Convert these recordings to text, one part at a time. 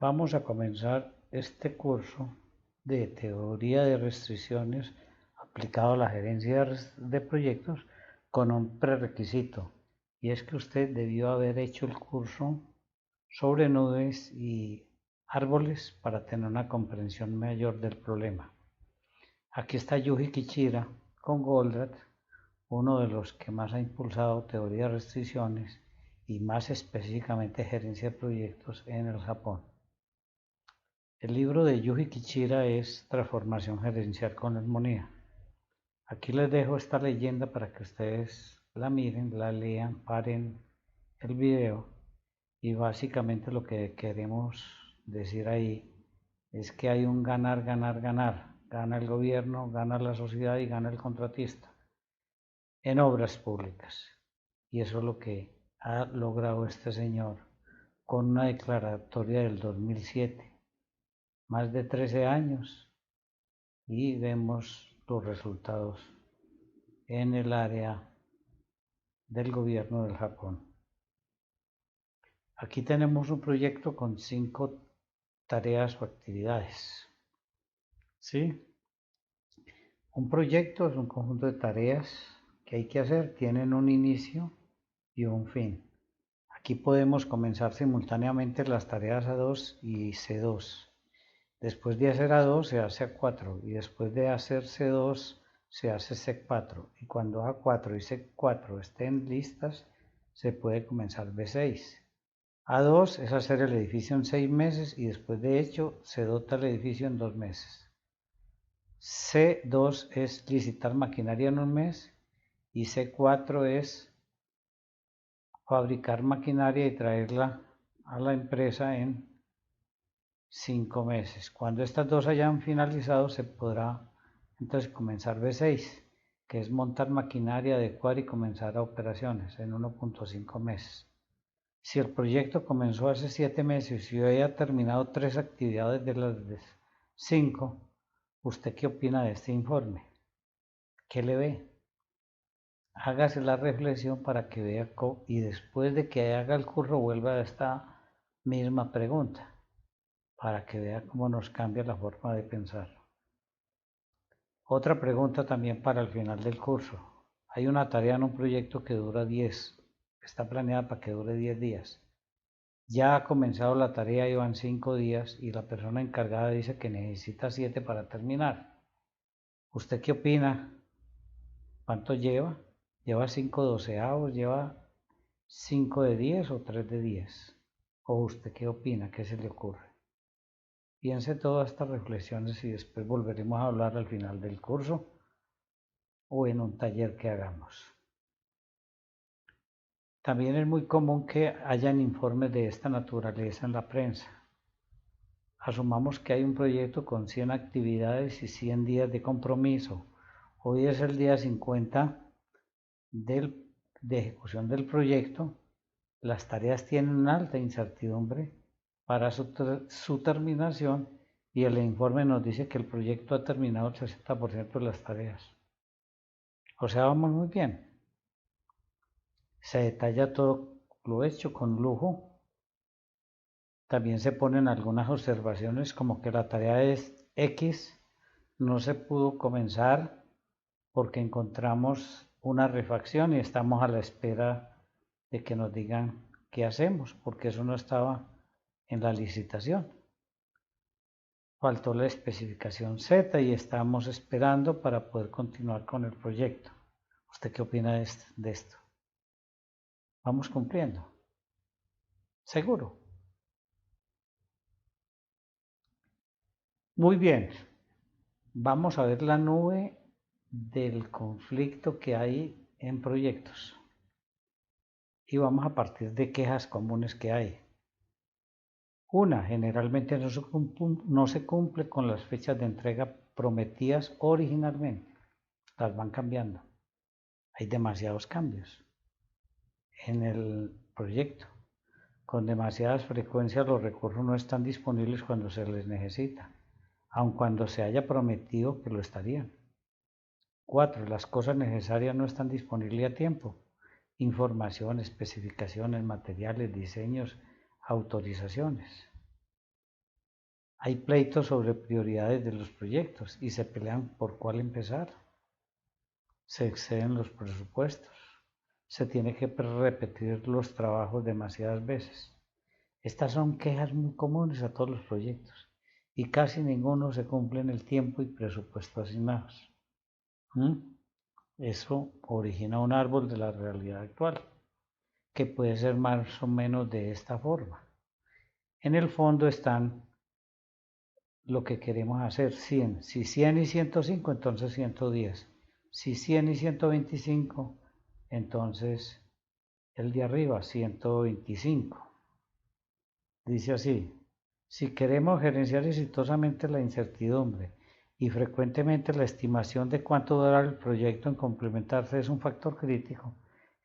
Vamos a comenzar este curso de teoría de restricciones aplicado a la gerencia de proyectos con un prerequisito, y es que usted debió haber hecho el curso sobre nubes y árboles para tener una comprensión mayor del problema. Aquí está Yuji Kichira con Goldratt, uno de los que más ha impulsado teoría de restricciones y más específicamente gerencia de proyectos en el Japón. El libro de Yuji Kichira es Transformación Gerencial con Armonía. Aquí les dejo esta leyenda para que ustedes la miren, la lean, paren el video, y básicamente lo que queremos decir ahí es que hay un ganar, ganar, ganar. Gana el gobierno, gana la sociedad y gana el contratista en obras públicas. Y eso es lo que ha logrado este señor con una declaratoria del 2007, más de 13 años, y vemos los resultados en el área del gobierno del Japón. Aquí tenemos un proyecto con 5 tareas o actividades. ¿Sí? Un proyecto es un conjunto de tareas que hay que hacer, tienen un inicio y un fin. Aquí podemos comenzar simultáneamente las tareas A2 y C2. Después de hacer A2 se hace A4 y después de hacer C2 se hace C4, y cuando A4 y C4 estén listas se puede comenzar B6. A2 es hacer el edificio en 6 meses y después de hecho se dota el edificio en 2 meses. C2 es licitar maquinaria en un mes y C4 es fabricar maquinaria y traerla a la empresa en 5 meses. Cuando estas dos hayan finalizado se podrá entonces comenzar B6, que es montar maquinaria, adecuar y comenzar a operaciones en 1.5 meses. Si el proyecto comenzó hace 7 meses y hoy ha terminado 3 actividades de las 5, ¿usted qué opina de este informe? ¿Qué le ve? Hágase la reflexión para que vea y después de que haga el curso vuelva a esta misma pregunta para que vea cómo nos cambia la forma de pensar. Otra pregunta también para el final del curso. Hay una tarea en un proyecto que dura 10, está planeada para que dure 10 días. Ya ha comenzado la tarea y van 5 días y la persona encargada dice que necesita 7 para terminar. ¿Usted qué opina? ¿Cuánto lleva? ¿Lleva 5 doceavos? ¿Lleva 5 de 10 o 3 de 10? ¿O usted qué opina? ¿Qué se le ocurre? Piense todas estas reflexiones y después volveremos a hablar al final del curso o en un taller que hagamos. También es muy común que hayan informes de esta naturaleza en la prensa. Asumamos que hay un proyecto con 100 actividades y 100 días de compromiso. Hoy es el día 50 de ejecución del proyecto. Las tareas tienen una alta incertidumbre para su terminación y el informe nos dice que el proyecto ha terminado el 60% de las tareas. O sea, vamos muy bien. Se detalla todo lo hecho con lujo. También se ponen algunas observaciones como que la tarea es X no se pudo comenzar porque encontramos una refacción y estamos a la espera de que nos digan qué hacemos, porque eso no estaba en la licitación. Faltó la especificación Z y estamos esperando para poder continuar con el proyecto. ¿Usted qué opina de esto? ¿Vamos cumpliendo? ¿Seguro? Muy bien. Vamos a ver la nube del conflicto que hay en proyectos. Y vamos a partir de quejas comunes que hay. Una, generalmente no se cumple con las fechas de entrega prometidas originalmente. Las van cambiando. Hay demasiados cambios en el proyecto. Con demasiadas frecuencias los recursos no están disponibles cuando se les necesita, aun cuando se haya prometido que lo estarían. 4. Las cosas necesarias no están disponibles a tiempo. Información, especificaciones, materiales, diseños, autorizaciones. Hay pleitos sobre prioridades de los proyectos y se pelean por cuál empezar. Se exceden los presupuestos. Se tiene que repetir los trabajos demasiadas veces. Estas son quejas muy comunes a todos los proyectos y casi ninguno se cumple en el tiempo y presupuesto asignados. Eso origina un árbol de la realidad actual, que puede ser más o menos de esta forma. En el fondo están lo que queremos hacer, 100. Si 100 y 105, entonces 110. Si 100 y 125, entonces el de arriba, 125. Dice así: si queremos gerenciar exitosamente la incertidumbre y frecuentemente la estimación de cuánto durará el proyecto en complementarse es un factor crítico,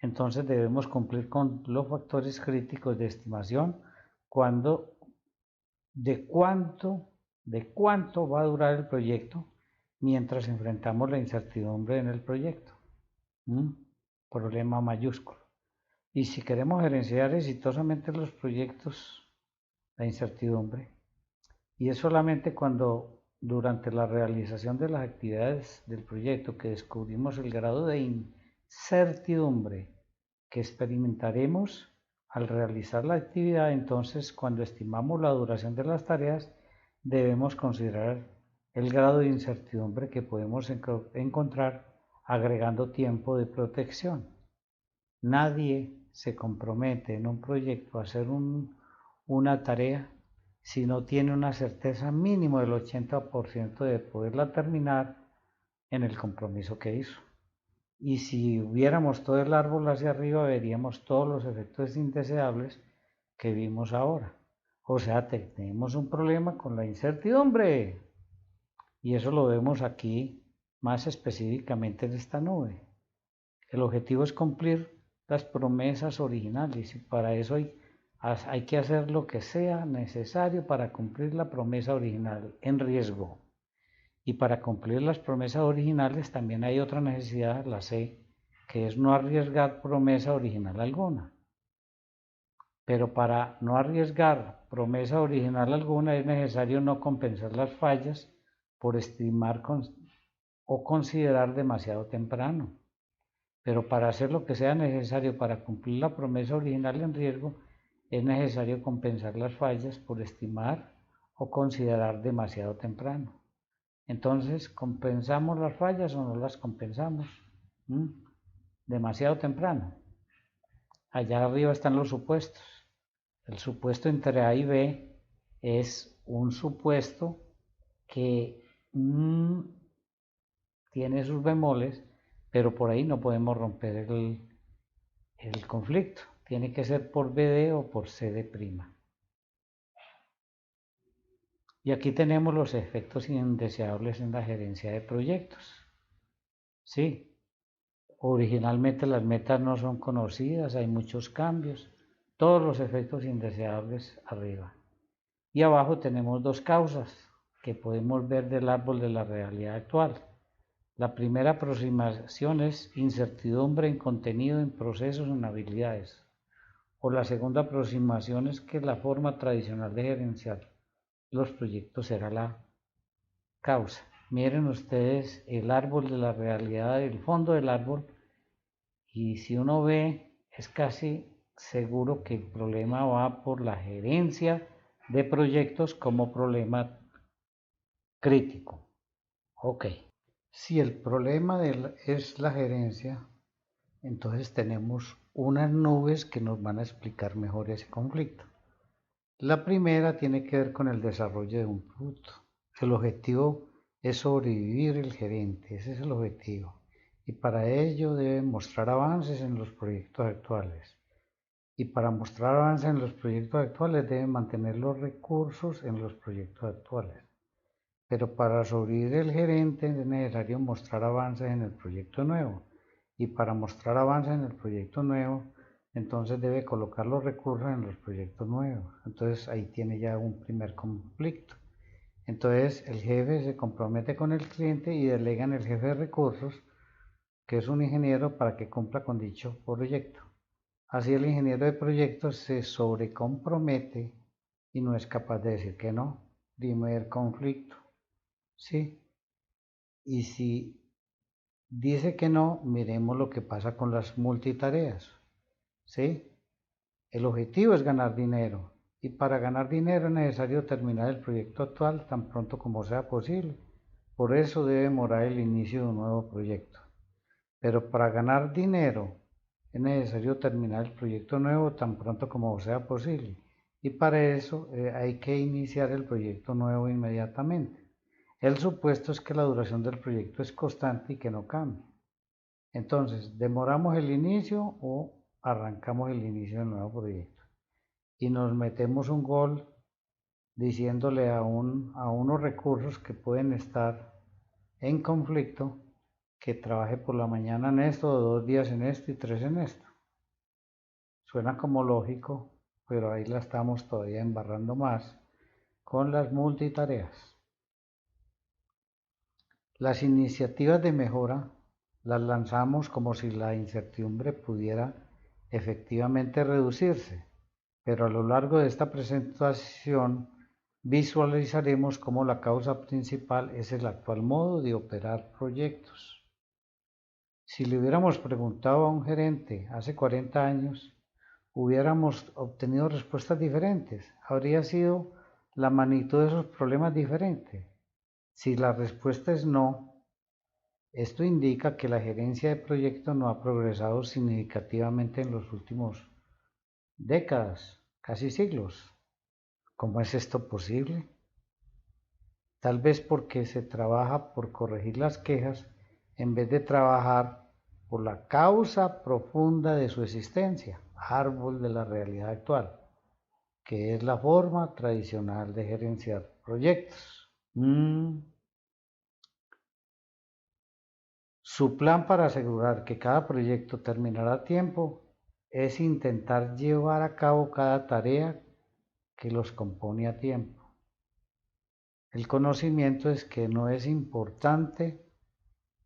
entonces debemos cumplir con los factores críticos de estimación de cuánto va a durar el proyecto mientras enfrentamos la incertidumbre en el proyecto. Problema mayúsculo. Y si queremos gerenciar exitosamente los proyectos, la incertidumbre, y es solamente cuando durante la realización de las actividades del proyecto que descubrimos el grado de incertidumbre que experimentaremos al realizar la actividad, entonces cuando estimamos la duración de las tareas debemos considerar el grado de incertidumbre que podemos encontrar agregando tiempo de protección. Nadie se compromete en un proyecto a hacer una tarea si no tiene una certeza mínimo del 80% de poderla terminar en el compromiso que hizo. Y si viéramos todo el árbol hacia arriba, veríamos todos los efectos indeseables que vimos ahora. O sea, tenemos un problema con la incertidumbre. Y eso lo vemos aquí más específicamente en esta nube. El objetivo es cumplir las promesas originales y para eso hay que hacer lo que sea necesario para cumplir la promesa original en riesgo. Y para cumplir las promesas originales también hay otra necesidad, la C, que es no arriesgar promesa original alguna. Pero para no arriesgar promesa original alguna es necesario no compensar las fallas por estimar o considerar demasiado temprano. Pero para hacer lo que sea necesario para cumplir la promesa original en riesgo, es necesario compensar las fallas por estimar o considerar demasiado temprano. Entonces, ¿compensamos las fallas o no las compensamos? Demasiado temprano. Allá arriba están los supuestos. El supuesto entre A y B es un supuesto que tiene sus bemoles, pero por ahí no podemos romper el conflicto. Tiene que ser por BD o por CD'. Y aquí tenemos los efectos indeseables en la gerencia de proyectos. Sí, originalmente las metas no son conocidas, hay muchos cambios, todos los efectos indeseables arriba. Y abajo tenemos dos causas que podemos ver del árbol de la realidad actual. La primera aproximación es incertidumbre en contenido, en procesos, en habilidades. O la segunda aproximación es que la forma tradicional de gerenciar los proyectos será la causa. Miren ustedes el árbol de la realidad, el fondo del árbol, y si uno ve, es casi seguro que el problema va por la gerencia de proyectos como problema crítico. Ok. Si el problema es la gerencia, entonces tenemos unas nubes que nos van a explicar mejor ese conflicto. La primera tiene que ver con el desarrollo de un producto. El objetivo es sobrevivir el gerente, ese es el objetivo. Y para ello debe mostrar avances en los proyectos actuales. Y para mostrar avances en los proyectos actuales debe mantener los recursos en los proyectos actuales. Pero para sobrevivir el gerente es necesario mostrar avances en el proyecto nuevo. Y para mostrar avances en el proyecto nuevo, entonces debe colocar los recursos en los proyectos nuevos. Entonces ahí tiene ya un primer conflicto. Entonces el jefe se compromete con el cliente y delega en el jefe de recursos, que es un ingeniero, para que cumpla con dicho proyecto. Así el ingeniero de proyectos se sobrecompromete y no es capaz de decir que no. primer conflicto, ¿sí? Y si dice que no, miremos lo que pasa con las multitareas, ¿sí? El objetivo es ganar dinero y para ganar dinero es necesario terminar el proyecto actual tan pronto como sea posible. Por eso debe demorar el inicio de un nuevo proyecto. Pero para ganar dinero es necesario terminar el proyecto nuevo tan pronto como sea posible. Y para eso hay que iniciar el proyecto nuevo inmediatamente. El supuesto es que la duración del proyecto es constante y que no cambie. Entonces, ¿demoramos el inicio o arrancamos el inicio del nuevo proyecto? Y nos metemos un gol diciéndole a unos recursos que pueden estar en conflicto que trabaje por la mañana en esto, 2 días en esto y 3 en esto. Suena como lógico, pero ahí la estamos todavía embarrando más con las multitareas. Las iniciativas de mejora las lanzamos como si la incertidumbre pudiera efectivamente reducirse, pero a lo largo de esta presentación visualizaremos cómo la causa principal es el actual modo de operar proyectos. Si le hubiéramos preguntado a un gerente hace 40 años, hubiéramos obtenido respuestas diferentes. Habría sido la magnitud de esos problemas diferente. Si la respuesta es no, esto indica que la gerencia de proyectos no ha progresado significativamente en los últimos décadas, casi siglos. ¿Cómo es esto posible? Tal vez porque se trabaja por corregir las quejas en vez de trabajar por la causa profunda de su existencia, árbol de la realidad actual, que es la forma tradicional de gerenciar proyectos. Su plan para asegurar que cada proyecto terminará a tiempo es intentar llevar a cabo cada tarea que los compone a tiempo. El conocimiento es que no es importante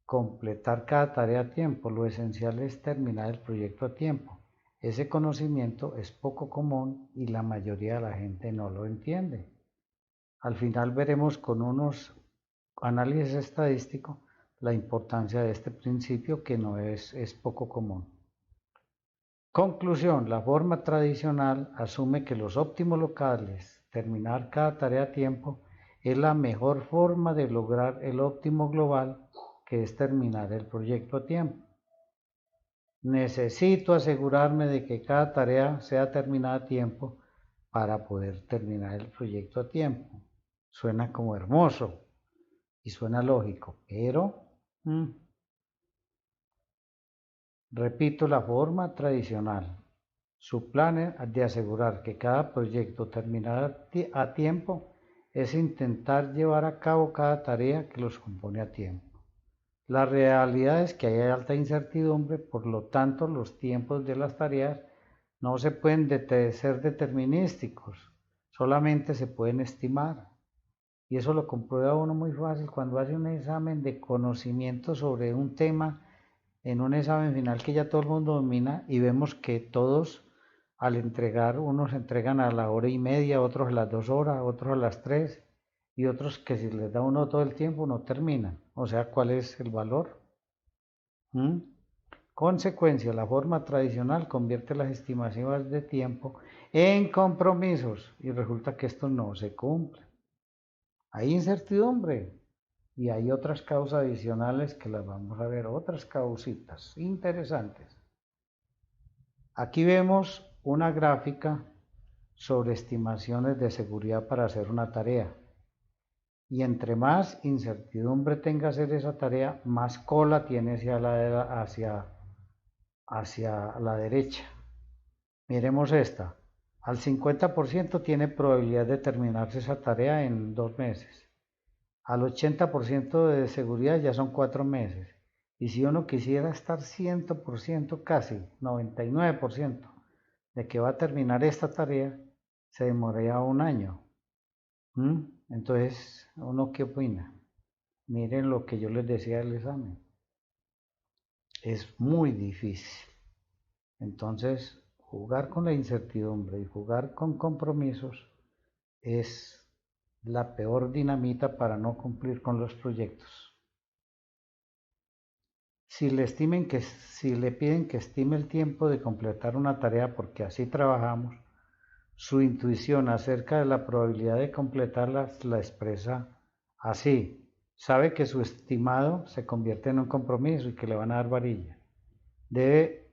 completar cada tarea a tiempo, lo esencial es terminar el proyecto a tiempo. Ese conocimiento es poco común y la mayoría de la gente no lo entiende. Al final veremos con unos análisis estadísticos la importancia de este principio que no es poco común. Conclusión, la forma tradicional asume que los óptimos locales, terminar cada tarea a tiempo, es la mejor forma de lograr el óptimo global, que es terminar el proyecto a tiempo. Necesito asegurarme de que cada tarea sea terminada a tiempo para poder terminar el proyecto a tiempo. Suena como hermoso y suena lógico, pero repito la forma tradicional. Su plan de asegurar que cada proyecto terminara a tiempo es intentar llevar a cabo cada tarea que los compone a tiempo. La realidad es que hay alta incertidumbre, por lo tanto los tiempos de las tareas no se pueden ser determinísticos, solamente se pueden estimar. Y eso lo comprueba uno muy fácil cuando hace un examen de conocimiento sobre un tema, en un examen final que ya todo el mundo domina y vemos que todos al entregar, unos entregan a la hora y media, otros a las 2 horas, otros a las 3 y otros que si les da uno todo el tiempo no terminan. O sea, ¿cuál es el valor? Consecuencia, la forma tradicional convierte las estimaciones de tiempo en compromisos y resulta que esto no se cumple. Hay incertidumbre y hay otras causas adicionales que las vamos a ver, otras causitas interesantes. Aquí vemos una gráfica sobre estimaciones de seguridad para hacer una tarea. Y entre más incertidumbre tenga hacer esa tarea, más cola tiene hacia la derecha. Miremos esta. Al 50% tiene probabilidad de terminarse esa tarea en 2 meses. Al 80% de seguridad ya son 4 meses. Y si uno quisiera estar 100%, casi 99% de que va a terminar esta tarea, se demoraría un año. Entonces, ¿uno qué opina? Miren lo que yo les decía del examen. Es muy difícil. Entonces, jugar con la incertidumbre y jugar con compromisos es la peor dinamita para no cumplir con los proyectos. Si le piden que estime el tiempo de completar una tarea, porque así trabajamos, su intuición acerca de la probabilidad de completarla la expresa así. Sabe que su estimado se convierte en un compromiso y que le van a dar varilla. Debe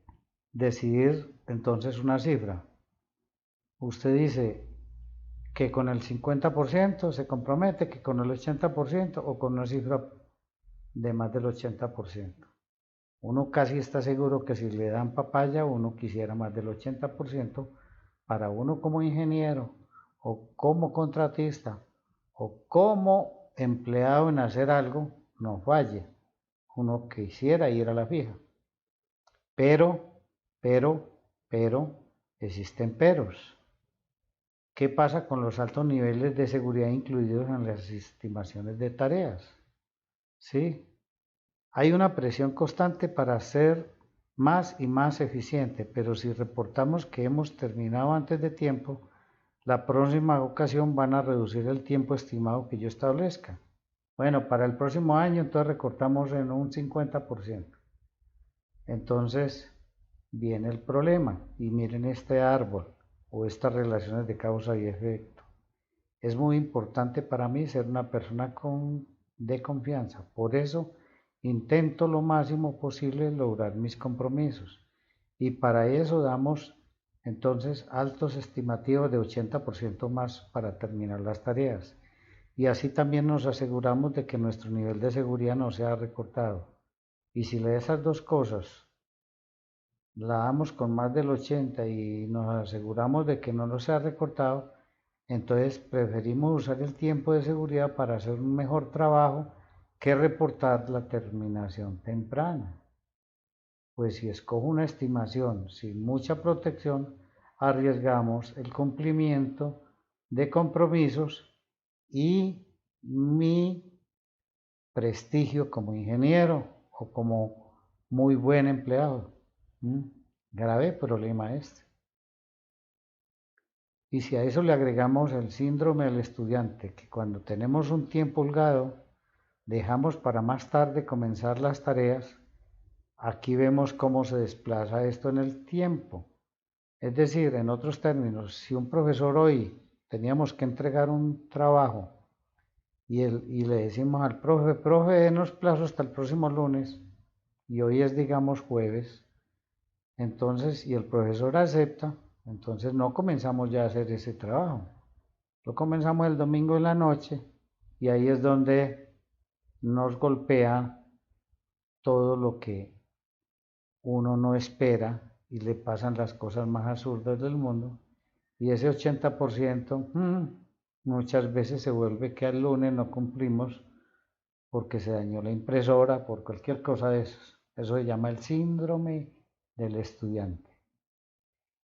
decidir entonces una cifra. Usted dice que con el 50% se compromete, que con el 80% o con una cifra de más del 80%. Uno casi está seguro que si le dan papaya, uno quisiera más del 80% para uno como ingeniero o como contratista o como empleado en hacer algo, no falle. Uno quisiera ir a la fija. Pero, pero, existen peros. ¿Qué pasa con los altos niveles de seguridad incluidos en las estimaciones de tareas? ¿Sí? Hay una presión constante para ser más y más eficiente, pero si reportamos que hemos terminado antes de tiempo, la próxima ocasión van a reducir el tiempo estimado que yo establezca. Bueno, para el próximo año entonces recortamos en un 50%. Entonces viene el problema y miren este árbol o estas relaciones de causa y efecto. Es muy importante para mí ser una persona de confianza. Por eso intento lo máximo posible lograr mis compromisos. Y para eso damos entonces altos estimativos de 80% más para terminar las tareas. Y así también nos aseguramos de que nuestro nivel de seguridad no sea recortado. Y si esas dos cosas la damos con más del 80 y nos aseguramos de que no nos sea recortado, entonces preferimos usar el tiempo de seguridad para hacer un mejor trabajo que reportar la terminación temprana. Pues si escojo una estimación sin mucha protección, arriesgamos el cumplimiento de compromisos y mi prestigio como ingeniero o como muy buen empleado. Grave problema este. Y si a eso le agregamos el síndrome del estudiante, que cuando tenemos un tiempo holgado, dejamos para más tarde comenzar las tareas, aquí vemos cómo se desplaza esto en el tiempo. Es decir, en otros términos, si un profesor hoy teníamos que entregar un trabajo y le decimos al profe, denos plazo hasta el próximo lunes, y hoy es, digamos, jueves, entonces, y el profesor acepta, entonces no comenzamos ya a hacer ese trabajo. Lo comenzamos el domingo en la noche y ahí es donde nos golpea todo lo que uno no espera y le pasan las cosas más absurdas del mundo. Y ese 80% muchas veces se vuelve que al lunes no cumplimos porque se dañó la impresora, por cualquier cosa de eso. Eso se llama el síndrome del estudiante.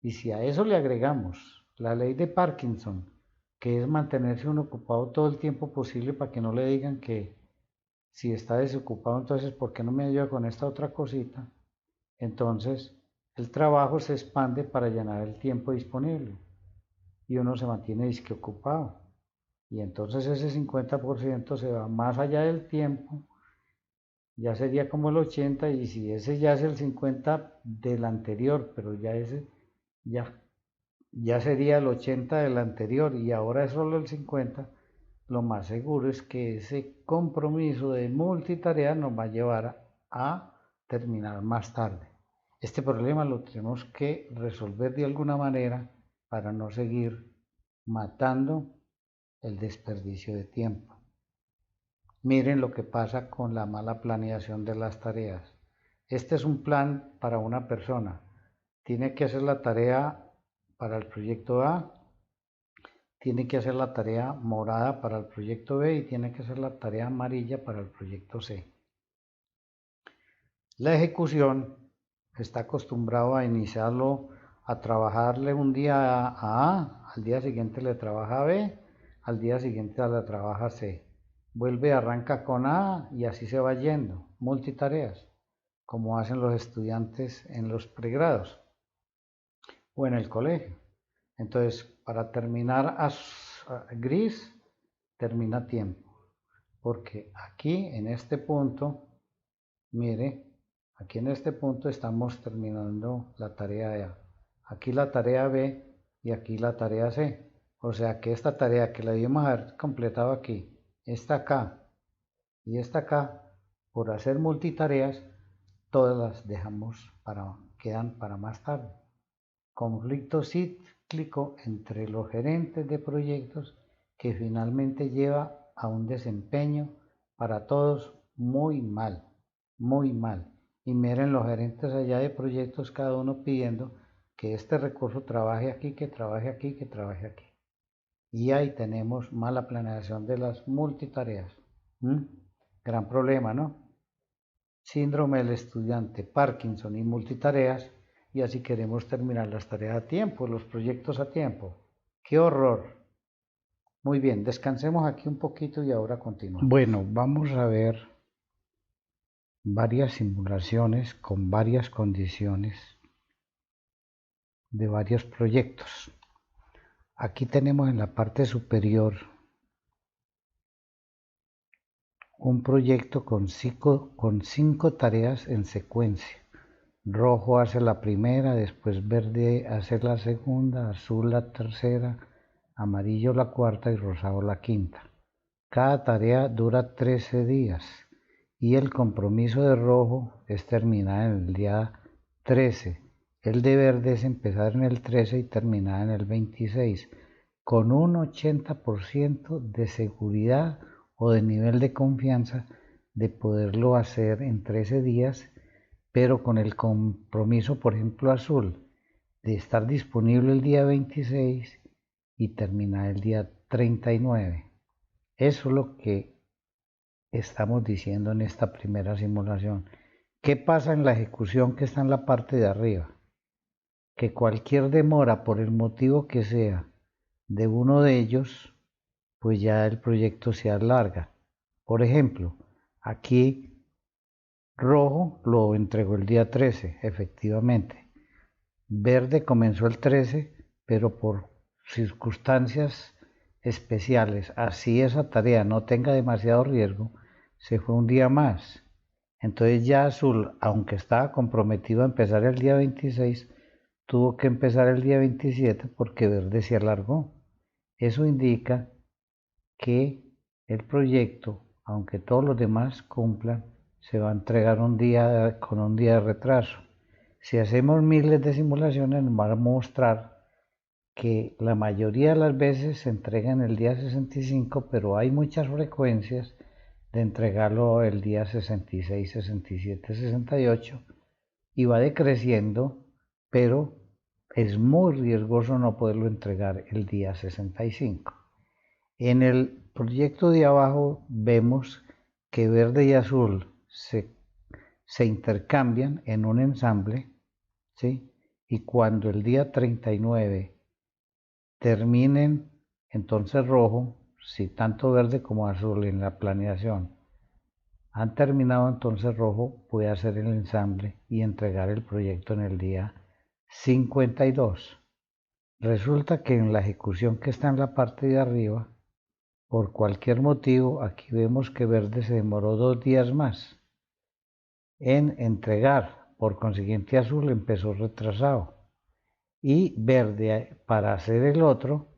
Y si a eso le agregamos la ley de Parkinson, que es mantenerse uno ocupado todo el tiempo posible para que no le digan que si está desocupado, entonces ¿por qué no me ayuda con esta otra cosita? Entonces el trabajo se expande para llenar el tiempo disponible y uno se mantiene disque ocupado. Y entonces ese 50% se va más allá del tiempo, ya sería como el 80, y si ese ya es el 50 del anterior, pero ya ese ya sería el 80 del anterior y ahora es solo el 50, lo más seguro es que ese compromiso de multitarea nos va a llevar a terminar más tarde. Este problema lo tenemos que resolver de alguna manera para no seguir matando el desperdicio de tiempo. Miren lo que pasa con la mala planeación de las tareas. Este es un plan para una persona. Tiene que hacer la tarea para el proyecto A, tiene que hacer la tarea morada para el proyecto B y tiene que hacer la tarea amarilla para el proyecto C. La ejecución está acostumbrado a iniciarlo, a trabajarle un día a A, al día siguiente le trabaja a B, al día siguiente le trabaja a C. Vuelve, arranca con A y así se va yendo, multitareas, como hacen los estudiantes en los pregrados o en el colegio. Entonces, para terminar gris, termina a tiempo, porque aquí en este punto, mire, aquí en este punto estamos terminando la tarea A, aquí la tarea B y aquí la tarea C. O sea que esta tarea que la debíamos haber completado aquí, esta acá y esta acá, por hacer multitareas, todas las dejamos quedan para más tarde. Conflicto cíclico entre los gerentes de proyectos que finalmente lleva a un desempeño para todos muy mal, muy mal. Y miren los gerentes allá de proyectos, cada uno pidiendo que este recurso trabaje aquí, que trabaje aquí, que trabaje aquí. Y ahí tenemos mala planeación de las multitareas. ¿Mm? Gran problema, ¿no? Síndrome del estudiante, Parkinson y multitareas, y así queremos terminar las tareas a tiempo, los proyectos a tiempo. ¡Qué horror! Muy bien, descansemos aquí un poquito y ahora continuamos. Bueno, vamos a ver varias simulaciones con varias condiciones de varios proyectos. Aquí tenemos en la parte superior un proyecto con cinco tareas en secuencia. Rojo hace la primera, después verde hace la segunda, azul la tercera, amarillo la cuarta y rosado la quinta. Cada tarea dura 13 días y el compromiso de rojo es terminar en el día 13. El de verde es empezar en el 13 y terminar en el 26, con un 80% de seguridad o de nivel de confianza de poderlo hacer en 13 días, pero con el compromiso, por ejemplo, azul, de estar disponible el día 26 y terminar el día 39. Eso es lo que estamos diciendo en esta primera simulación. ¿Qué pasa en la ejecución que está en la parte de arriba? Que cualquier demora, por el motivo que sea, de uno de ellos, pues ya el proyecto se alarga. Por ejemplo, aquí rojo lo entregó el día 13, efectivamente. Verde comenzó el 13, pero por circunstancias especiales, así esa tarea no tenga demasiado riesgo, se fue un día más. Entonces ya azul, aunque estaba comprometido a empezar el día 26, tuvo que empezar el día 27 porque verde se alargó. Eso indica que el proyecto, aunque todos los demás cumplan, se va a entregar con un día de retraso. Si hacemos miles de simulaciones, nos va a mostrar que la mayoría de las veces se entrega en el día 65, pero hay muchas frecuencias de entregarlo el día 66, 67, 68 y va decreciendo, pero es muy riesgoso no poderlo entregar el día 65. En el proyecto de abajo vemos que verde y azul se intercambian en un ensamble, ¿sí? Y cuando el día 39 terminen, entonces rojo, si tanto verde como azul en la planeación han terminado, entonces rojo puede hacer el ensamble y entregar el proyecto en el día 52. Resulta que en la ejecución que está en la parte de arriba, por cualquier motivo, aquí vemos que verde se demoró 2 días más en entregar, por consiguiente azul empezó retrasado. Y verde, para hacer el otro,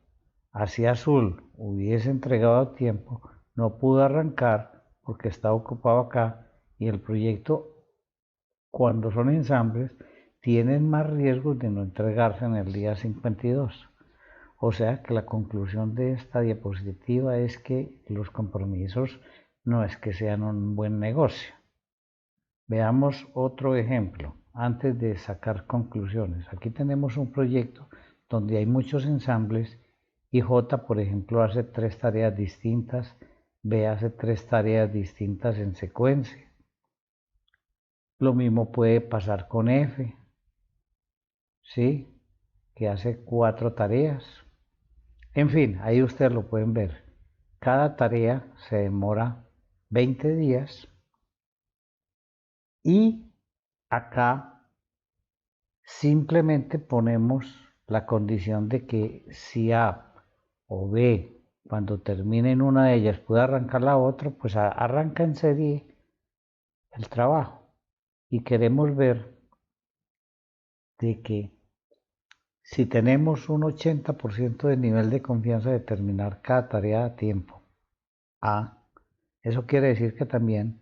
así azul hubiese entregado a tiempo, no pudo arrancar porque está ocupado acá y el proyecto, cuando son ensambles, tienen más riesgos de no entregarse en el día 52. O sea que la conclusión de esta diapositiva es que los compromisos no es que sean un buen negocio. Veamos otro ejemplo antes de sacar conclusiones. Aquí tenemos un proyecto donde hay muchos ensambles y J, por ejemplo, hace 3 tareas distintas, B hace 3 tareas distintas en secuencia. Lo mismo puede pasar con F, ¿sí? Que hace 4 tareas. En fin, ahí ustedes lo pueden ver. Cada tarea se demora 20 días y acá simplemente ponemos la condición de que si A o B cuando termine en una de ellas pueda arrancar la otra, pues arranca en serie el trabajo. Y queremos ver de que si tenemos un 80% de nivel de confianza de terminar cada tarea a tiempo, eso quiere decir que también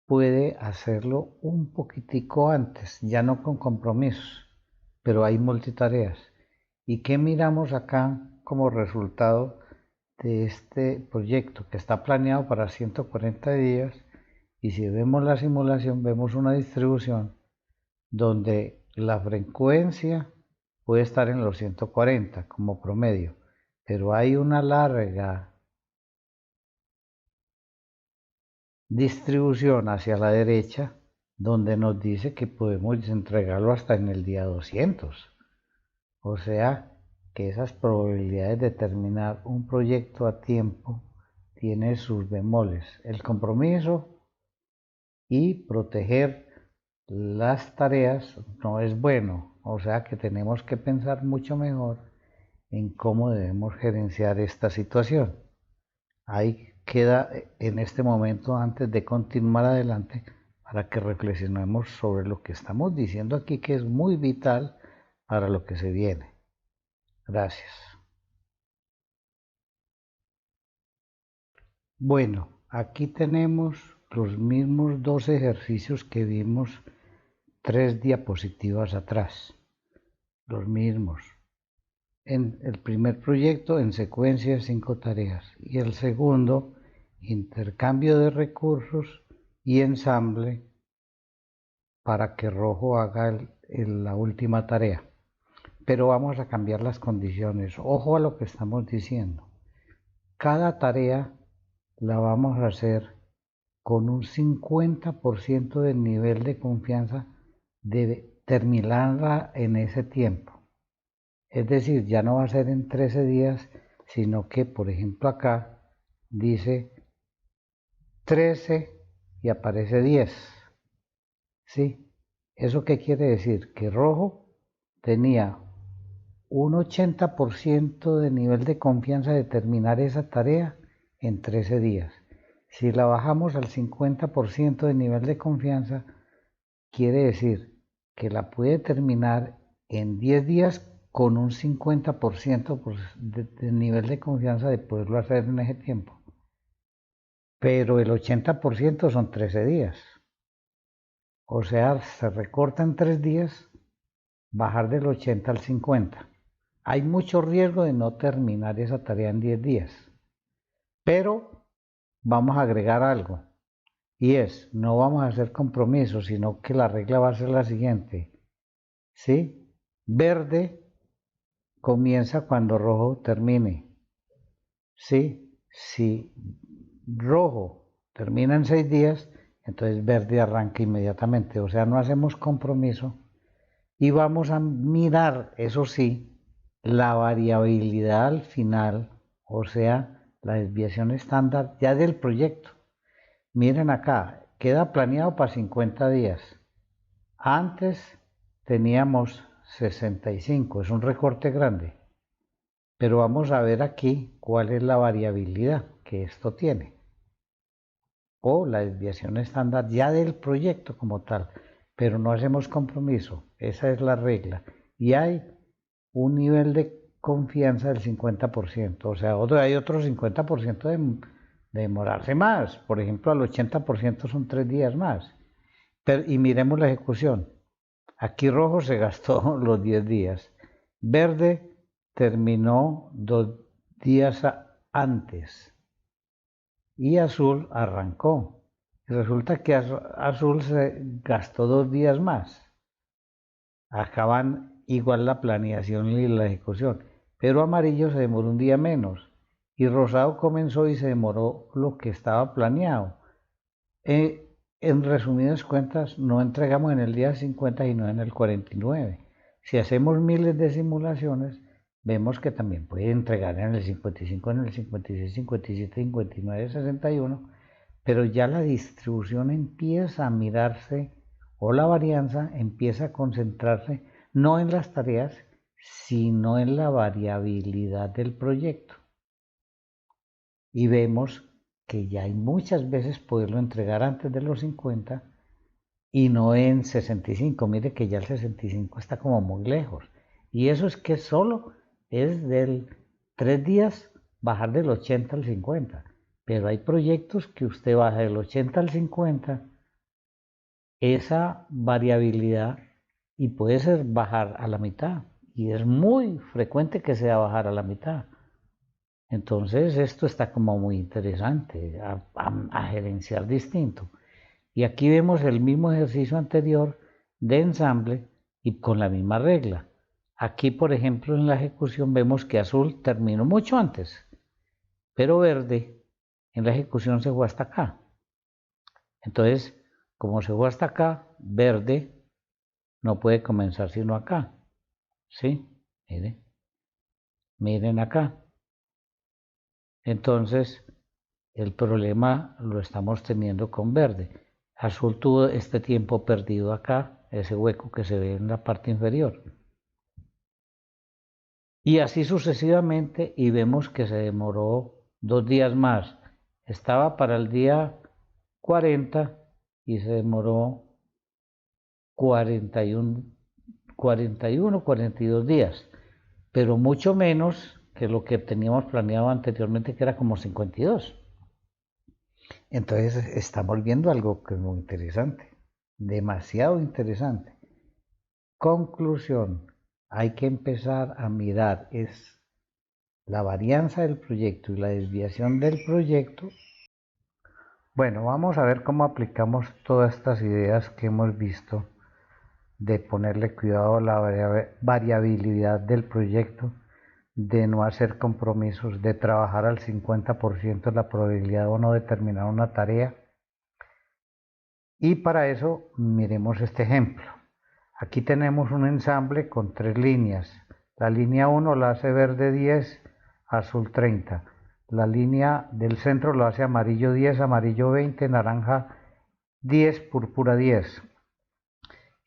puede hacerlo un poquitico antes, ya no con compromisos, pero hay multitareas. ¿Y qué miramos acá como resultado de este proyecto que está planeado para 140 días? Y si vemos la simulación, vemos una distribución donde la frecuencia puede estar en los 140 como promedio, pero hay una larga distribución hacia la derecha donde nos dice que podemos entregarlo hasta en el día 200. O sea que esas probabilidades de terminar un proyecto a tiempo tiene sus bemoles. El compromiso y proteger las tareas no es bueno. O sea que tenemos que pensar mucho mejor en cómo debemos gerenciar esta situación. Ahí queda en este momento, antes de continuar adelante, para que reflexionemos sobre lo que estamos diciendo aquí, que es muy vital para lo que se viene. Gracias. Bueno, aquí tenemos los mismos dos ejercicios que vimos 3 diapositivas atrás. Los mismos. En el primer proyecto, en secuencia, 5 tareas. Y el segundo, intercambio de recursos y ensamble para que rojo haga la última tarea. Pero vamos a cambiar las condiciones. Ojo a lo que estamos diciendo. Cada tarea la vamos a hacer con un 50% del nivel de confianza de terminarla en ese tiempo. Es decir, ya no va a ser en 13 días, sino que, por ejemplo, acá dice 13 y aparece 10. ¿Sí? ¿Eso qué quiere decir? Que rojo tenía un 80% de nivel de confianza de terminar esa tarea en 13 días. Si la bajamos al 50% de nivel de confianza, quiere decir que la puede terminar en 10 días con un 50% de nivel de confianza de poderlo hacer en ese tiempo. Pero el 80% son 13 días. O sea, se recorta en 3 días bajar del 80 al 50. Hay mucho riesgo de no terminar esa tarea en 10 días. Pero vamos a agregar algo. Y no vamos a hacer compromisos, sino que la regla va a ser la siguiente. ¿Sí? Verde comienza cuando rojo termine. ¿Sí? Si rojo termina en 6 días, entonces verde arranca inmediatamente. O sea, no hacemos compromiso y vamos a mirar, eso sí, la variabilidad al final, o sea, la desviación estándar ya del proyecto. Miren acá, queda planeado para 50 días. Antes teníamos 65, es un recorte grande. Pero vamos a ver aquí cuál es la variabilidad que esto tiene. O la desviación estándar ya del proyecto como tal. Pero no hacemos compromiso. Esa es la regla. Y hay un nivel de confianza del 50%. O sea, hay otro 50% de demorarse más. Por ejemplo, al 80% son 3 días más. Y miremos la ejecución. Aquí rojo se gastó los 10 días. Verde terminó 2 días antes. Y azul arrancó. Y resulta que azul se gastó 2 días más. Acaban igual la planeación y la ejecución. Pero amarillo se demoró un día menos. Y rosado comenzó y se demoró lo que estaba planeado. En resumidas cuentas, no entregamos en el día 50 sino en el 49. Si hacemos miles de simulaciones, vemos que también puede entregar en el 55, en el 56, 57, 59, 61, pero ya la distribución empieza a mirarse o la varianza empieza a concentrarse no en las tareas, sino en la variabilidad del proyecto. y vemos que ya hay muchas veces poderlo entregar antes de los 50 y no en 65. Mire que ya el 65 está como muy lejos. Y eso es que solo es del 3 días bajar del 80 al 50. Pero hay proyectos que usted baja del 80 al 50, esa variabilidad, y puede ser bajar a la mitad. Y es muy frecuente que sea bajar a la mitad. Entonces esto está como muy interesante a gerenciar distinto. Y aquí vemos el mismo ejercicio anterior de ensamble y con la misma regla. Aquí, por ejemplo, en la ejecución vemos que azul terminó mucho antes, pero verde en la ejecución se fue hasta acá. Entonces, como se fue hasta acá, verde no puede comenzar sino acá. ¿Sí? Miren, miren acá. Entonces, el problema lo estamos teniendo con verde. Azul tuvo este tiempo perdido acá, ese hueco que se ve en la parte inferior. Y así sucesivamente, y vemos que se demoró 2 días más. Estaba para el día 40 y se demoró 41, 42 días, pero mucho menos que lo que teníamos planeado anteriormente, que era como 52. Entonces estamos viendo algo que es muy interesante, demasiado interesante. Conclusión, hay que empezar a mirar es la varianza del proyecto y la desviación del proyecto. Bueno, vamos a ver cómo aplicamos todas estas ideas que hemos visto de ponerle cuidado a la variabilidad del proyecto, de no hacer compromisos, de trabajar al 50% la probabilidad o no de terminar una tarea. Y para eso miremos este ejemplo. Aquí tenemos un ensamble con 3 líneas. La línea 1 la hace verde 10, azul 30. La línea del centro lo hace amarillo 10, amarillo 20, naranja 10, púrpura 10.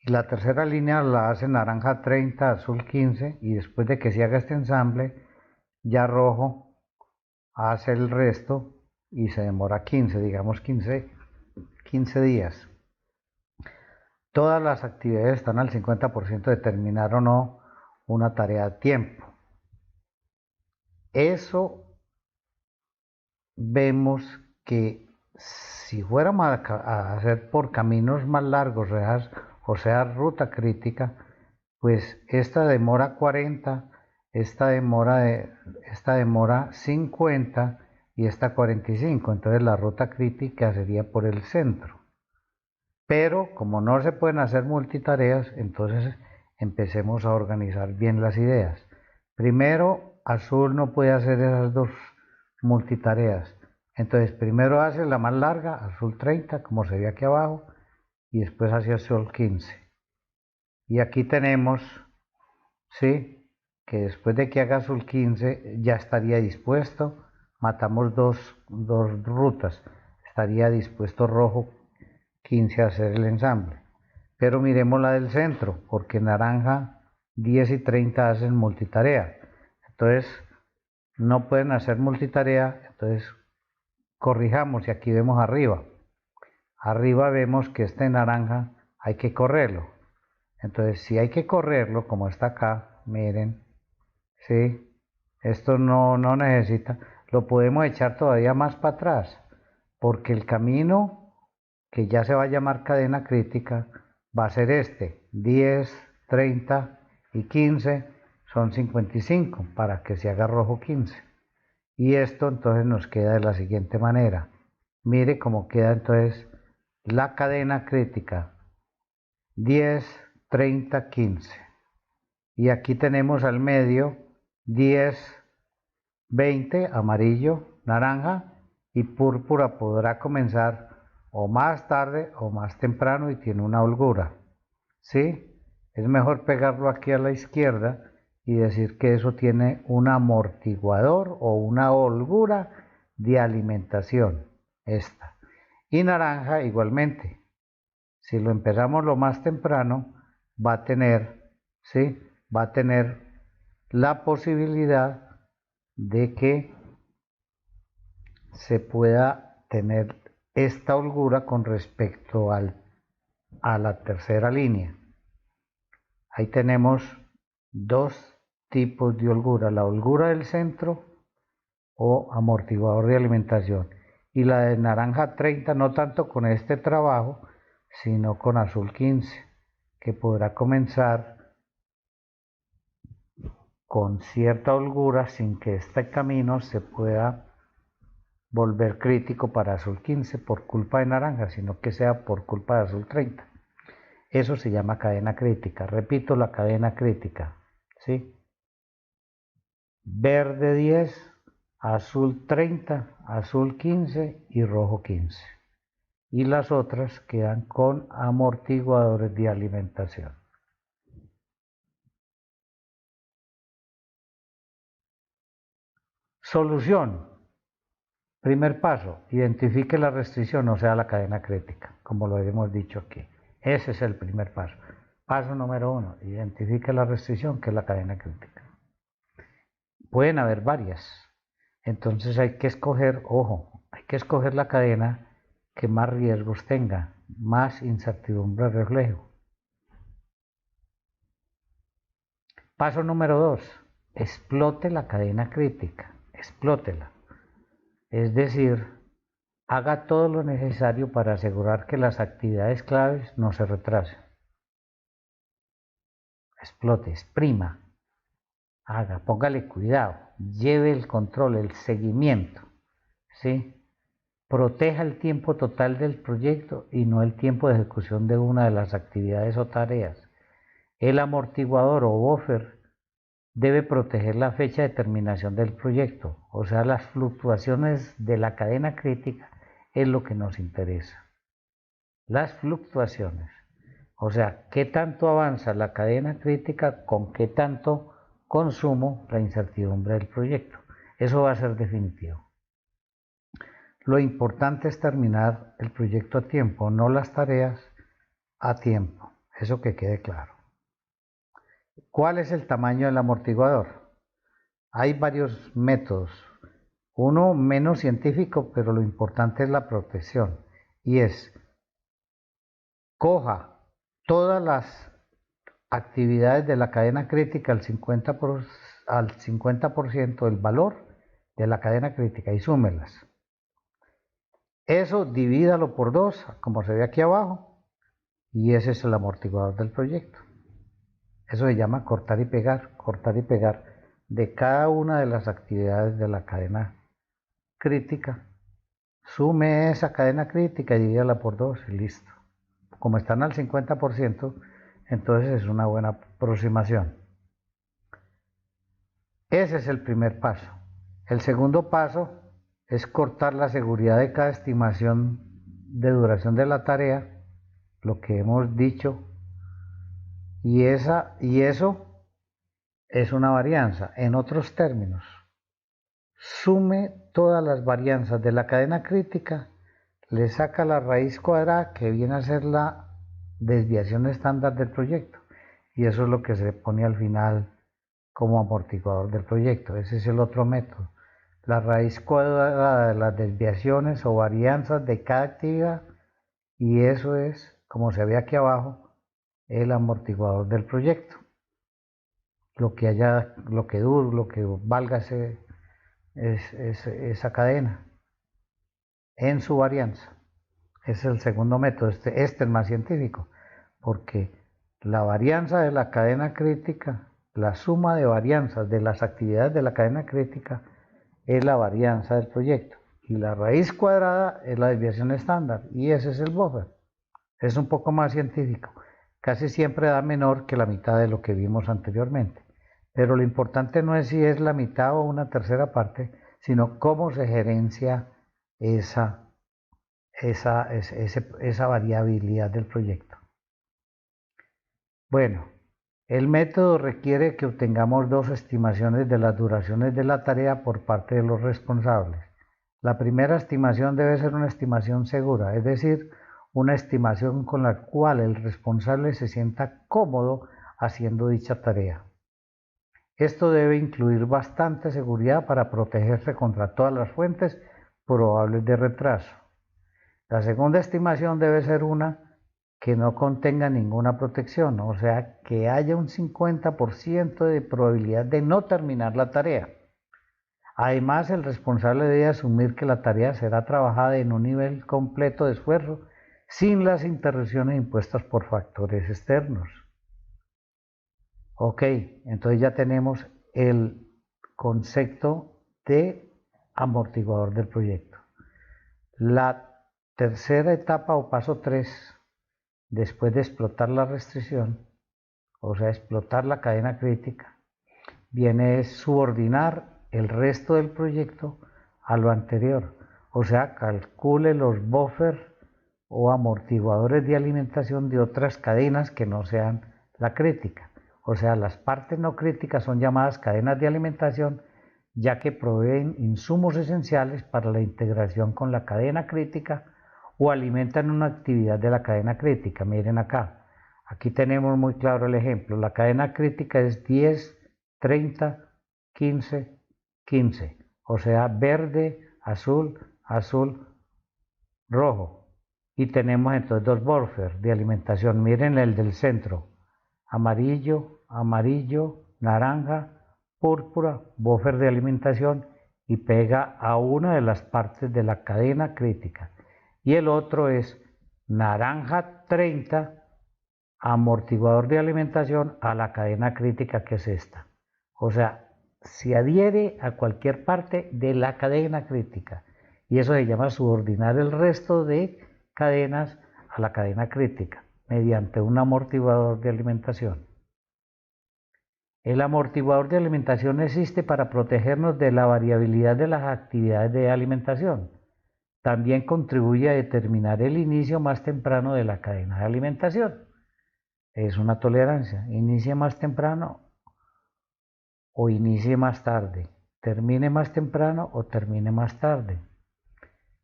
Y la tercera línea la hace naranja 30, azul 15. Y después de que se haga este ensamble, ya rojo hace el resto y se demora 15, digamos 15 días. Todas las actividades están al 50% de terminar o no una tarea a tiempo. Eso vemos que si fuéramos a hacer por caminos más largos, o sea, ruta crítica, pues esta demora 40, esta demora 50 y esta 45. Entonces la ruta crítica sería por el centro. Pero como no se pueden hacer multitareas, entonces empecemos a organizar bien las ideas. Primero, azul no puede hacer esas dos multitareas. Entonces, primero hace la más larga, azul 30, como se ve aquí abajo, y después hace azul 15. Y aquí tenemos, ¿sí?, que después de que haga azul 15 ya estaría dispuesto. Matamos dos rutas. Estaría dispuesto rojo 15 a hacer el ensamble. Pero miremos la del centro, porque naranja 10 y 30 hacen multitarea. Entonces, no pueden hacer multitarea, entonces corrijamos y aquí vemos arriba. Arriba vemos que este naranja hay que correrlo. Entonces, si hay que correrlo, como está acá, miren, ¿sí? Esto no necesita, lo podemos echar todavía más para atrás, porque el camino que ya se va a llamar cadena crítica va a ser este, 10, 30 y 15 son 55 para que se haga rojo 15. Y esto entonces nos queda de la siguiente manera. Mire cómo queda entonces la cadena crítica, 10, 30, 15. Y aquí tenemos al medio 10, 20, amarillo, naranja, y púrpura podrá comenzar o más tarde o más temprano y tiene una holgura. ¿Sí? Es mejor pegarlo aquí a la izquierda y decir que eso tiene un amortiguador o una holgura de alimentación, esta. Y naranja igualmente. Si lo empezamos lo más temprano, va a tener, ¿sí?, va a tener la posibilidad de que se pueda tener esta holgura con respecto a la tercera línea. Ahí tenemos dos tipos de holgura, la holgura del centro o amortiguador de alimentación, y la de naranja 30 no tanto con este trabajo, sino con azul 15, que podrá comenzar con cierta holgura sin que este camino se pueda volver crítico para azul 15 por culpa de naranja, sino que sea por culpa de azul 30. Eso se llama cadena crítica. Repito, la cadena crítica, ¿sí? Verde 10, azul 30, azul 15 y rojo 15. Y las otras quedan con amortiguadores de alimentación. Solución. Primer paso, identifique la restricción, o sea, la cadena crítica, como lo hemos dicho aquí. Ese es el primer paso. Paso número 1, identifique la restricción, que es la cadena crítica. Pueden haber varias, entonces hay que escoger, ojo, hay que escoger la cadena que más riesgos tenga, más incertidumbre reflejo. Paso número 2, explote la cadena crítica, explótela. Es decir, haga todo lo necesario para asegurar que las actividades claves no se retrasen. Explote, exprima, haga, póngale cuidado, lleve el control, el seguimiento, ¿sí? Proteja el tiempo total del proyecto y no el tiempo de ejecución de una de las actividades o tareas. El amortiguador o buffer debe proteger la fecha de terminación del proyecto, o sea, las fluctuaciones de la cadena crítica es lo que nos interesa. Las fluctuaciones, o sea, qué tanto avanza la cadena crítica con qué tanto consumo la incertidumbre del proyecto. Eso va a ser definitivo. Lo importante es terminar el proyecto a tiempo, no las tareas a tiempo. Eso que quede claro. ¿Cuál es el tamaño del amortiguador? Hay varios métodos. Uno menos científico, pero lo importante es la protección. Y es, coja todas las actividades de la cadena crítica al 50% del valor de la cadena crítica y súmelas. Eso divídalo por 2, como se ve aquí abajo, y ese es el amortiguador del proyecto. Eso se llama cortar y pegar de cada una de las actividades de la cadena crítica. Sume esa cadena crítica y divídala por 2 y listo. Como están al 50%, entonces es una buena aproximación. Ese es el primer paso. El segundo paso es cortar la seguridad de cada estimación de duración de la tarea, lo que hemos dicho, y eso es una varianza. En otros términos, sume todas las varianzas de la cadena crítica, le saca la raíz cuadrada, que viene a ser la desviación estándar del proyecto, y eso es lo que se pone al final como amortiguador del proyecto. Ese es el otro método. La raíz cuadrada de las desviaciones o varianzas de cada actividad, y eso es, como se ve aquí abajo, el amortiguador del proyecto. Lo que haya, lo que dure, lo que valga esa cadena en su varianza. Ese es el segundo método. Este es más científico, porque la varianza de la cadena crítica, la suma de varianzas de las actividades de la cadena crítica es la varianza del proyecto, y la raíz cuadrada es la desviación estándar, y ese es el buffer. Es un poco más científico, casi siempre da menor que la mitad de lo que vimos anteriormente, pero lo importante no es si es la mitad o una tercera parte, sino cómo se gerencia esa variabilidad del proyecto. Bueno, el método requiere que obtengamos dos estimaciones de las duraciones de la tarea por parte de los responsables. La primera estimación debe ser una estimación segura, es decir, una estimación con la cual el responsable se sienta cómodo haciendo dicha tarea. Esto debe incluir bastante seguridad para protegerse contra todas las fuentes probables de retraso. La segunda estimación debe ser una que no contenga ninguna protección, o sea, que haya un 50% de probabilidad de no terminar la tarea. Además, el responsable debe asumir que la tarea será trabajada en un nivel completo de esfuerzo sin las interrupciones impuestas por factores externos. Ok, entonces ya tenemos el concepto de amortiguador del proyecto. La tercera etapa o paso 3, después de explotar la restricción, o sea, explotar la cadena crítica, viene a subordinar el resto del proyecto a lo anterior. O sea, calcule los buffers o amortiguadores de alimentación de otras cadenas que no sean la crítica. O sea, las partes no críticas son llamadas cadenas de alimentación, ya que proveen insumos esenciales para la integración con la cadena crítica o alimentan una actividad de la cadena crítica. Miren acá, aquí tenemos muy claro el ejemplo. La cadena crítica es 10, 30, 15, 15. O sea, verde, azul, azul, rojo. Y tenemos entonces dos buffers de alimentación. Miren el del centro. Amarillo, amarillo, naranja, púrpura, buffer de alimentación y pega a una de las partes de la cadena crítica. Y el otro es naranja 30, amortiguador de alimentación a la cadena crítica que es esta. O sea, se adhiere a cualquier parte de la cadena crítica. Y eso se llama subordinar el resto de cadenas a la cadena crítica mediante un amortiguador de alimentación. El amortiguador de alimentación existe para protegernos de la variabilidad de las actividades de alimentación. También contribuye a determinar el inicio más temprano de la cadena de alimentación. Es una tolerancia, inicie más temprano o inicie más tarde, termine más temprano o termine más tarde.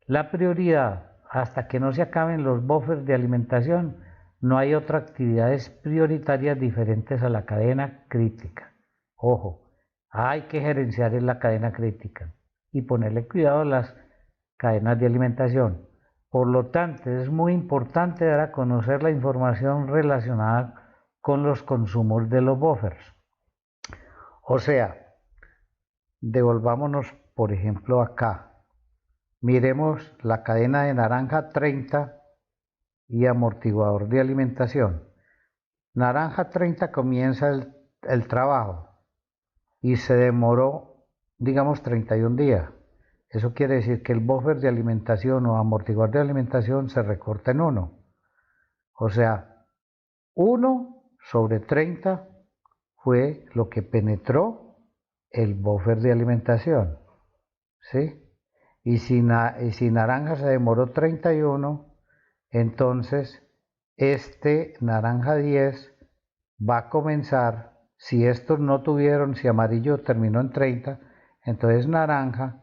La prioridad, hasta que no se acaben los buffers de alimentación, no hay otras actividades prioritarias diferentes a la cadena crítica. Ojo, hay que gerenciar en la cadena crítica y ponerle cuidado a las cadenas de alimentación. Por lo tanto, es muy importante dar a conocer la información relacionada con los consumos de los buffers. O sea, devolvámonos, por ejemplo, acá. Miremos la cadena de naranja 30 y amortiguador de alimentación. Naranja 30 comienza el trabajo y se demoró, digamos, 31 días. Eso quiere decir que el buffer de alimentación o amortiguador de alimentación se recorta en 1. O sea, 1 sobre 30 fue lo que penetró el buffer de alimentación. ¿Sí? Y si naranja se demoró 31, entonces este naranja 10 va a comenzar, si estos no tuvieron, si amarillo terminó en 30, entonces naranja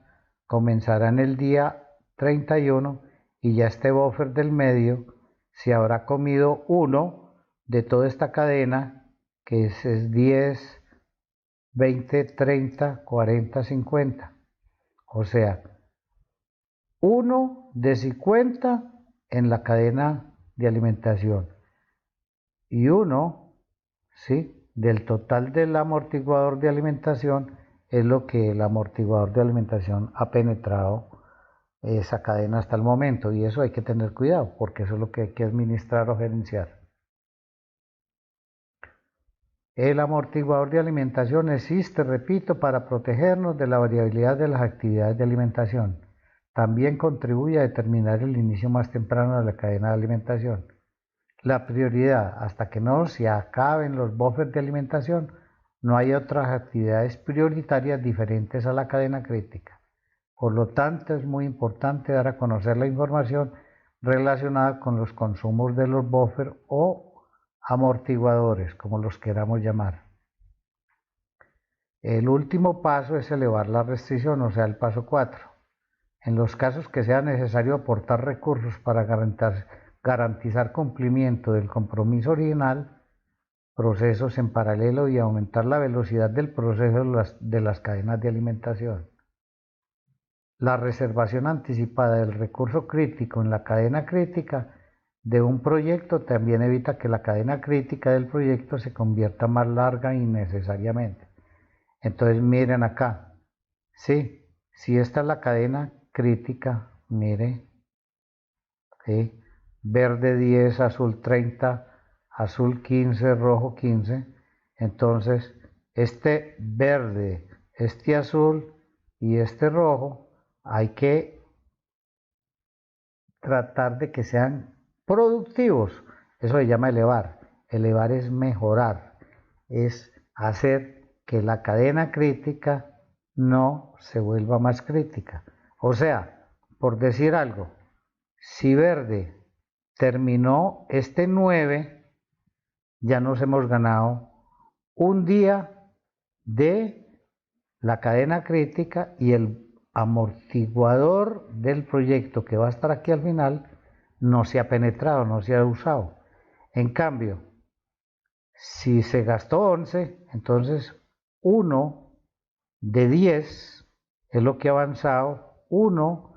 comenzará en el día 31 y ya este buffer del medio se habrá comido uno de toda esta cadena que es 10, 20, 30, 40, 50. O sea, 1 de 50 en la cadena de alimentación y 1, ¿sí?, del total del amortiguador de alimentación es lo que el amortiguador de alimentación ha penetrado esa cadena hasta el momento, y eso hay que tener cuidado porque eso es lo que hay que administrar o gerenciar. El amortiguador de alimentación existe, repito, para protegernos de la variabilidad de las actividades de alimentación. También contribuye a determinar el inicio más temprano de la cadena de alimentación. La prioridad, hasta que no se acaben los buffers de alimentación, no hay otras actividades prioritarias diferentes a la cadena crítica. Por lo tanto, es muy importante dar a conocer la información relacionada con los consumos de los buffers o amortiguadores, como los queramos llamar. El último paso es elevar la restricción, o sea, el paso 4. En los casos que sea necesario aportar recursos para garantizar cumplimiento del compromiso original, procesos en paralelo y aumentar la velocidad del proceso de las cadenas de alimentación. la reservación anticipada del recurso crítico en la cadena crítica de un proyecto también evita que la cadena crítica del proyecto se convierta más larga innecesariamente. Entonces miren acá, ¿sí? Si esta es la cadena crítica, mire, ¿sí? Verde 10, azul 30, azul 15, rojo 15. Entonces, este verde, este azul y este rojo, hay que tratar de que sean productivos. Eso se llama elevar. Elevar es mejorar, es hacer que la cadena crítica no se vuelva más crítica. O sea, por decir algo, si verde terminó este 9, ya nos hemos ganado un día de la cadena crítica y el amortiguador del proyecto que va a estar aquí al final no se ha penetrado, no se ha usado. En cambio, si se gastó 11, entonces 1 de 10 es lo que ha avanzado, 1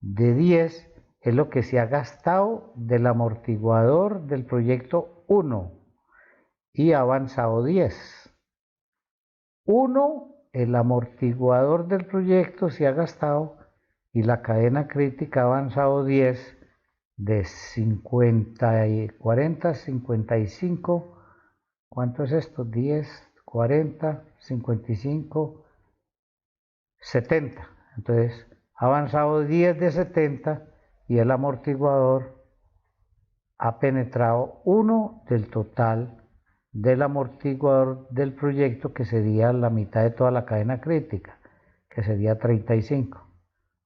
de 10 es lo que se ha gastado del amortiguador del proyecto 1 y ha avanzado 10. 1, el amortiguador del proyecto se ha gastado y la cadena crítica ha avanzado 10 de 50 y 40, 55. ¿Cuánto es esto? 10, 40, 55, 70. Entonces, ha avanzado 10 de 70 y el amortiguador ha penetrado 1 del total del amortiguador del proyecto, que sería la mitad de toda la cadena crítica, que sería 35.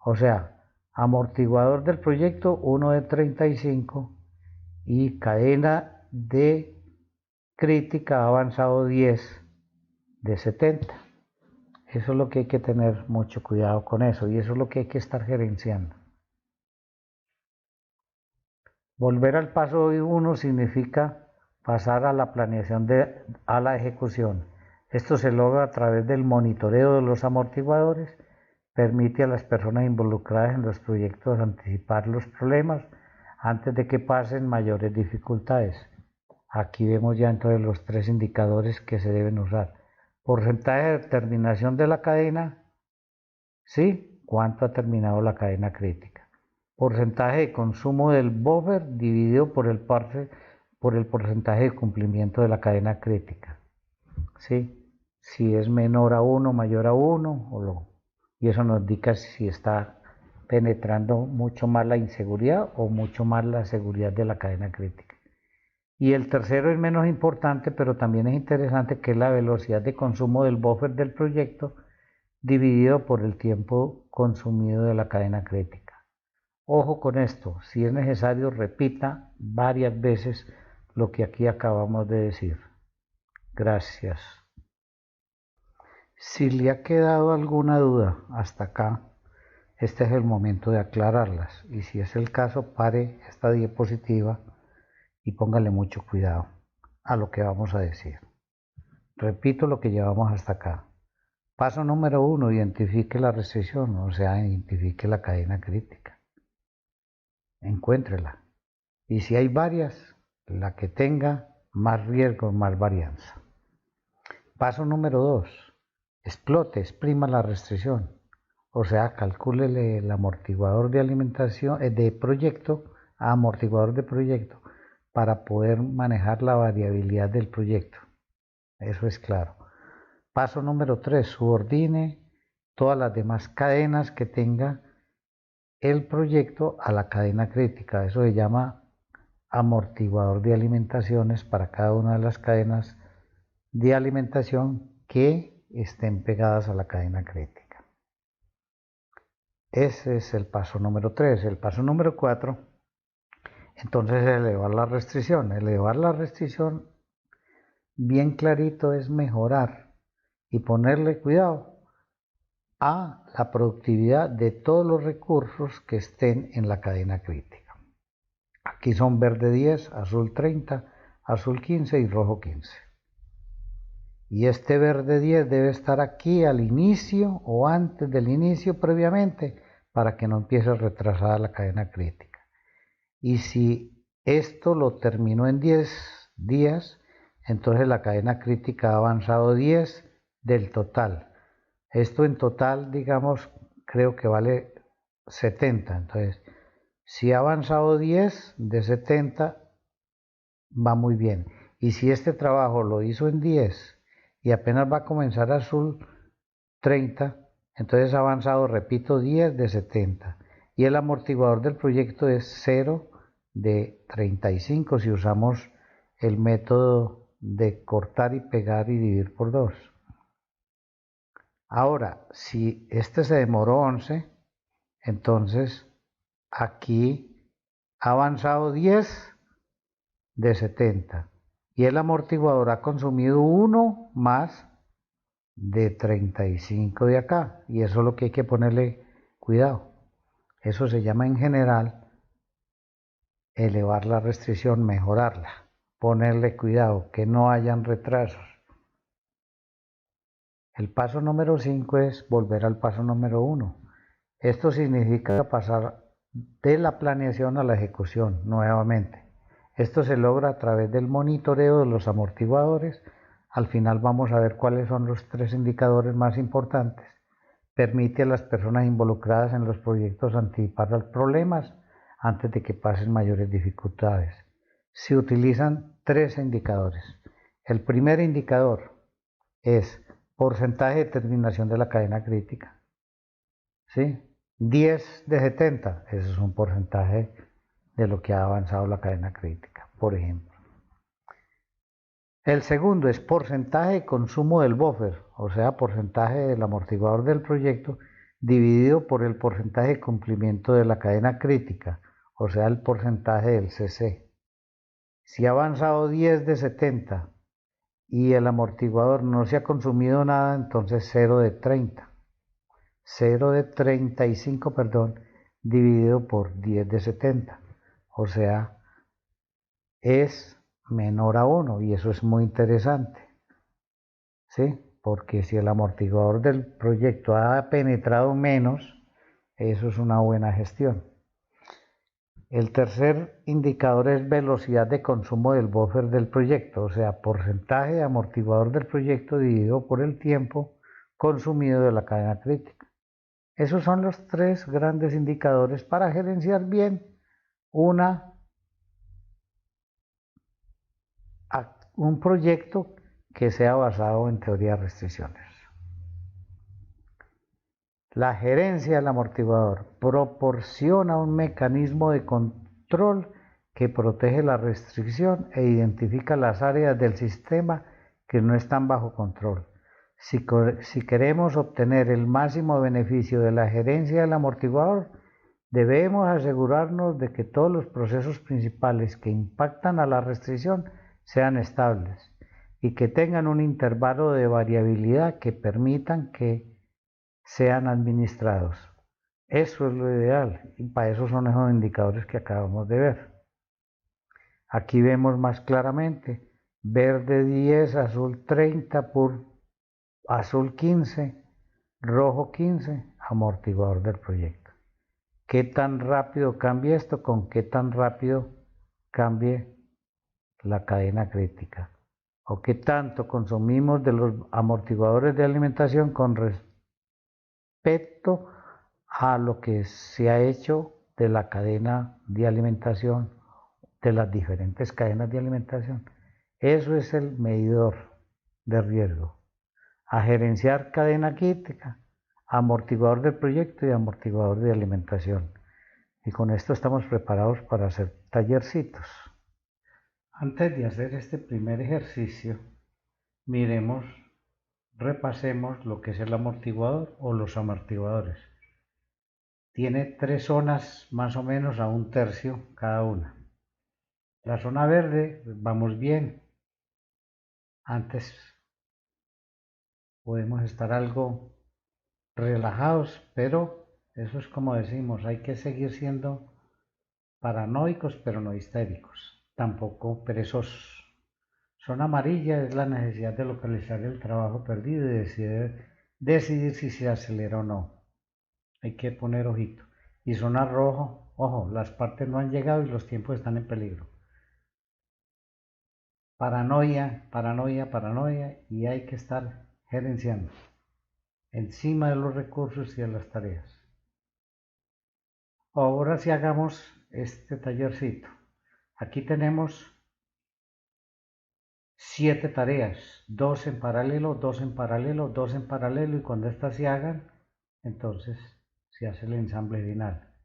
O sea, amortiguador del proyecto 1 de 35 y cadena de crítica ha avanzado 10 de 70. Eso es lo que hay que tener mucho cuidado con eso y eso es lo que hay que estar gerenciando. Volver al paso 1 significa pasar a la planeación a la ejecución. Esto se logra a través del monitoreo de los amortiguadores, permite a las personas involucradas en los proyectos anticipar los problemas antes de que pasen mayores dificultades. Aquí vemos ya entonces los 3 indicadores que se deben usar. Porcentaje de terminación de la cadena, ¿sí? ¿Cuánto ha terminado la cadena crítica? Porcentaje de consumo del buffer dividido por el porcentaje de cumplimiento de la cadena crítica, ¿sí? Si es menor a 1, mayor a 1, y eso nos indica si está penetrando mucho más la inseguridad o mucho más la seguridad de la cadena crítica. Y el tercero es menos importante, pero también es interesante, que es la velocidad de consumo del buffer del proyecto dividido por el tiempo consumido de la cadena crítica. Ojo con esto, si es necesario, repita varias veces lo que aquí acabamos de decir. Gracias. Si le ha quedado alguna duda hasta acá, este es el momento de aclararlas. Y si es el caso, pare esta diapositiva y póngale mucho cuidado a lo que vamos a decir. Repito lo que llevamos hasta acá. Paso número 1, identifique la restricción, o sea, identifique la cadena crítica. Encuéntrela. Y si hay varias, la que tenga más riesgo, más varianza. Paso número 2, explote, exprima la restricción. O sea, calcúlele el amortiguador de alimentación de proyecto a amortiguador de proyecto para poder manejar la variabilidad del proyecto. Eso es claro. Paso número 3, subordine todas las demás cadenas que tenga el proyecto a la cadena crítica. Eso se llama amortiguador de alimentaciones para cada una de las cadenas de alimentación que estén pegadas a la cadena crítica. Ese es el paso número 3. El paso número 4, entonces, es elevar la restricción. Elevar la restricción, bien clarito, es mejorar y ponerle cuidado a la productividad de todos los recursos que estén en la cadena crítica. Aquí son verde 10, azul 30, azul 15 y rojo 15. Y este verde 10 debe estar aquí al inicio o antes del inicio previamente para que no empiece retrasada la cadena crítica. Y si esto lo terminó en 10 días, entonces la cadena crítica ha avanzado 10 del total. Esto en total, digamos, creo que vale 70. Entonces, si ha avanzado 10 de 70, va muy bien. Y si este trabajo lo hizo en 10 y apenas va a comenzar azul 30, entonces ha avanzado, repito, 10 de 70. Y el amortiguador del proyecto es 0 de 35 si usamos el método de cortar y pegar y dividir por 2. Ahora, si este se demoró 11, entonces aquí ha avanzado 10 de 70 y el amortiguador ha consumido 1 más de 35 de acá, y eso es lo que hay que ponerle cuidado. Eso se llama en general elevar la restricción, mejorarla, ponerle cuidado, que no hayan retrasos. El paso número 5 es volver al paso número 1. Esto significa pasar de la planeación a la ejecución nuevamente. Esto se logra a través del monitoreo de los amortiguadores. Al final vamos a ver cuáles son los 3 indicadores más importantes. Permite a las personas involucradas en los proyectos anticipar los problemas antes de que pasen mayores dificultades. Se utilizan 3 indicadores. El primer indicador es porcentaje de terminación de la cadena crítica. ¿Sí? 10 de 70, ese es un porcentaje de lo que ha avanzado la cadena crítica, por ejemplo. El segundo es porcentaje de consumo del buffer, o sea, porcentaje del amortiguador del proyecto dividido por el porcentaje de cumplimiento de la cadena crítica, o sea, el porcentaje del CC. Si ha avanzado 10 de 70 y el amortiguador no se ha consumido nada, entonces 0 de 30. 0 de 35, perdón, dividido por 10 de 70. O sea, es menor a 1 y eso es muy interesante. ¿Sí? Porque si el amortiguador del proyecto ha penetrado menos, eso es una buena gestión. El tercer indicador es velocidad de consumo del buffer del proyecto, o sea, porcentaje de amortiguador del proyecto dividido por el tiempo consumido de la cadena crítica. Esos son los 3 grandes indicadores para gerenciar bien un proyecto que sea basado en teoría de restricciones. La gerencia del amortiguador proporciona un mecanismo de control que protege la restricción e identifica las áreas del sistema que no están bajo control. Si queremos obtener el máximo beneficio de la gerencia del amortiguador, debemos asegurarnos de que todos los procesos principales que impactan a la restricción sean estables y que tengan un intervalo de variabilidad que permitan que sean administrados. Eso es lo ideal y para eso son esos indicadores que acabamos de ver. Aquí vemos más claramente verde 10, azul 30, azul 15, rojo 15, amortiguador del proyecto. ¿Qué tan rápido cambia esto? ¿Con qué tan rápido cambie la cadena crítica? ¿O qué tanto consumimos de los amortiguadores de alimentación con respecto a lo que se ha hecho de la cadena de alimentación, de las diferentes cadenas de alimentación? Eso es el medidor de riesgo. A gerenciar cadena crítica, amortiguador del proyecto y amortiguador de alimentación. Y con esto estamos preparados para hacer tallercitos. Antes de hacer este primer ejercicio, repasemos lo que es el amortiguador o los amortiguadores. Tiene 3 zonas más o menos a 1/3 cada una. La zona verde, vamos bien. Antes podemos estar algo relajados, pero eso es como decimos, hay que seguir siendo paranoicos pero no histéricos, tampoco perezosos. Zona amarilla es la necesidad de localizar el trabajo perdido y decidir si se acelera o no. Hay que poner ojito. Y zona rojo, ojo, las partes no han llegado y los tiempos están en peligro. Paranoia, paranoia, paranoia, y hay que estar gerenciando encima de los recursos y de las tareas. Ahora sí hagamos este tallercito. Aquí tenemos 7 tareas, 2 en paralelo, 2 en paralelo, 2 en paralelo, y cuando estas se hagan, entonces se hace el ensamble final.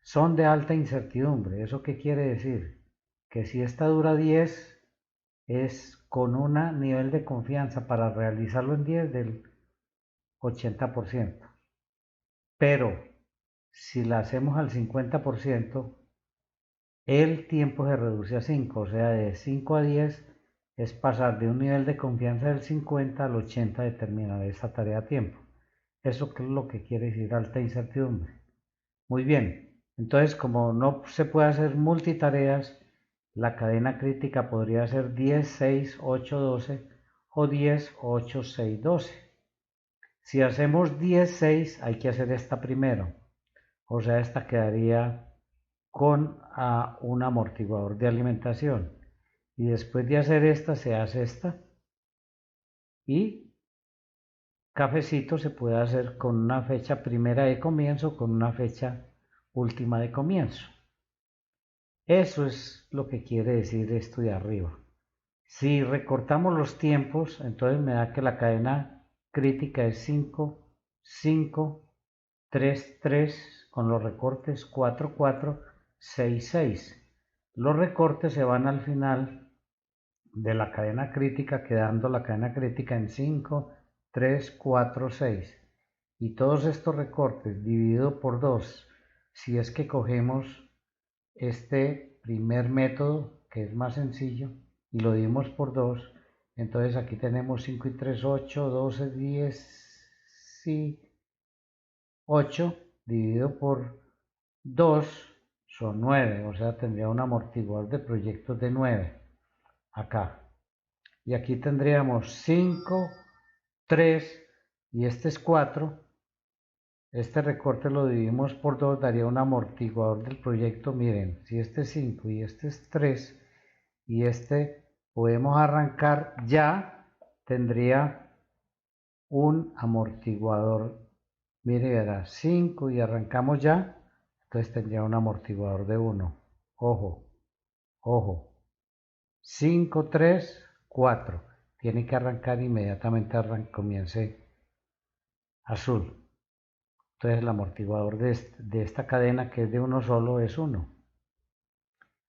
Son de alta incertidumbre. ¿Eso qué quiere decir? Que si esta dura 10, es con un nivel de confianza para realizarlo en 10 del 80%. Pero si la hacemos al 50%, el tiempo se reduce a 5, o sea, de 5 a 10 es pasar de un nivel de confianza del 50 al 80 de terminar esta tarea a tiempo. Eso es lo que quiere decir alta incertidumbre. Muy bien, entonces como no se puede hacer multitareas, la cadena crítica podría ser 10, 6, 8, 12 o 10, 8, 6, 12. Si hacemos 10, 6, hay que hacer esta primero, o sea, esta quedaría con un amortiguador de alimentación. Y después de hacer esta, se hace esta. Y cafecito se puede hacer con una fecha primera de comienzo, con una fecha última de comienzo. Eso es lo que quiere decir esto de arriba. Si recortamos los tiempos, entonces me da que la cadena crítica es 5, 5, 3, 3, con los recortes 4, 4, 6, 6. Los recortes se van al final de la cadena crítica, quedando la cadena crítica en 5, 3, 4, 6. Y todos estos recortes dividido por 2, si es que cogemos este primer método, que es más sencillo, y lo dimos por 2, entonces aquí tenemos 5 y 3, 8, 12, 10, sí, 8 dividido por 2 son 9, o sea, tendría un amortiguador de proyectos de 9 acá. Y aquí tendríamos 5, 3 y este es 4. Este recorte lo dividimos por 2, daría un amortiguador del proyecto. Miren, si este es 5 y este es 3 y este podemos arrancar ya, tendría un amortiguador. Mire, verá, 5 y arrancamos ya, entonces tendría un amortiguador de 1. Ojo, ojo. 5, 3, 4. Tiene que arrancar inmediatamente, comience azul. Entonces el amortiguador de esta cadena, que es de uno solo, es 1.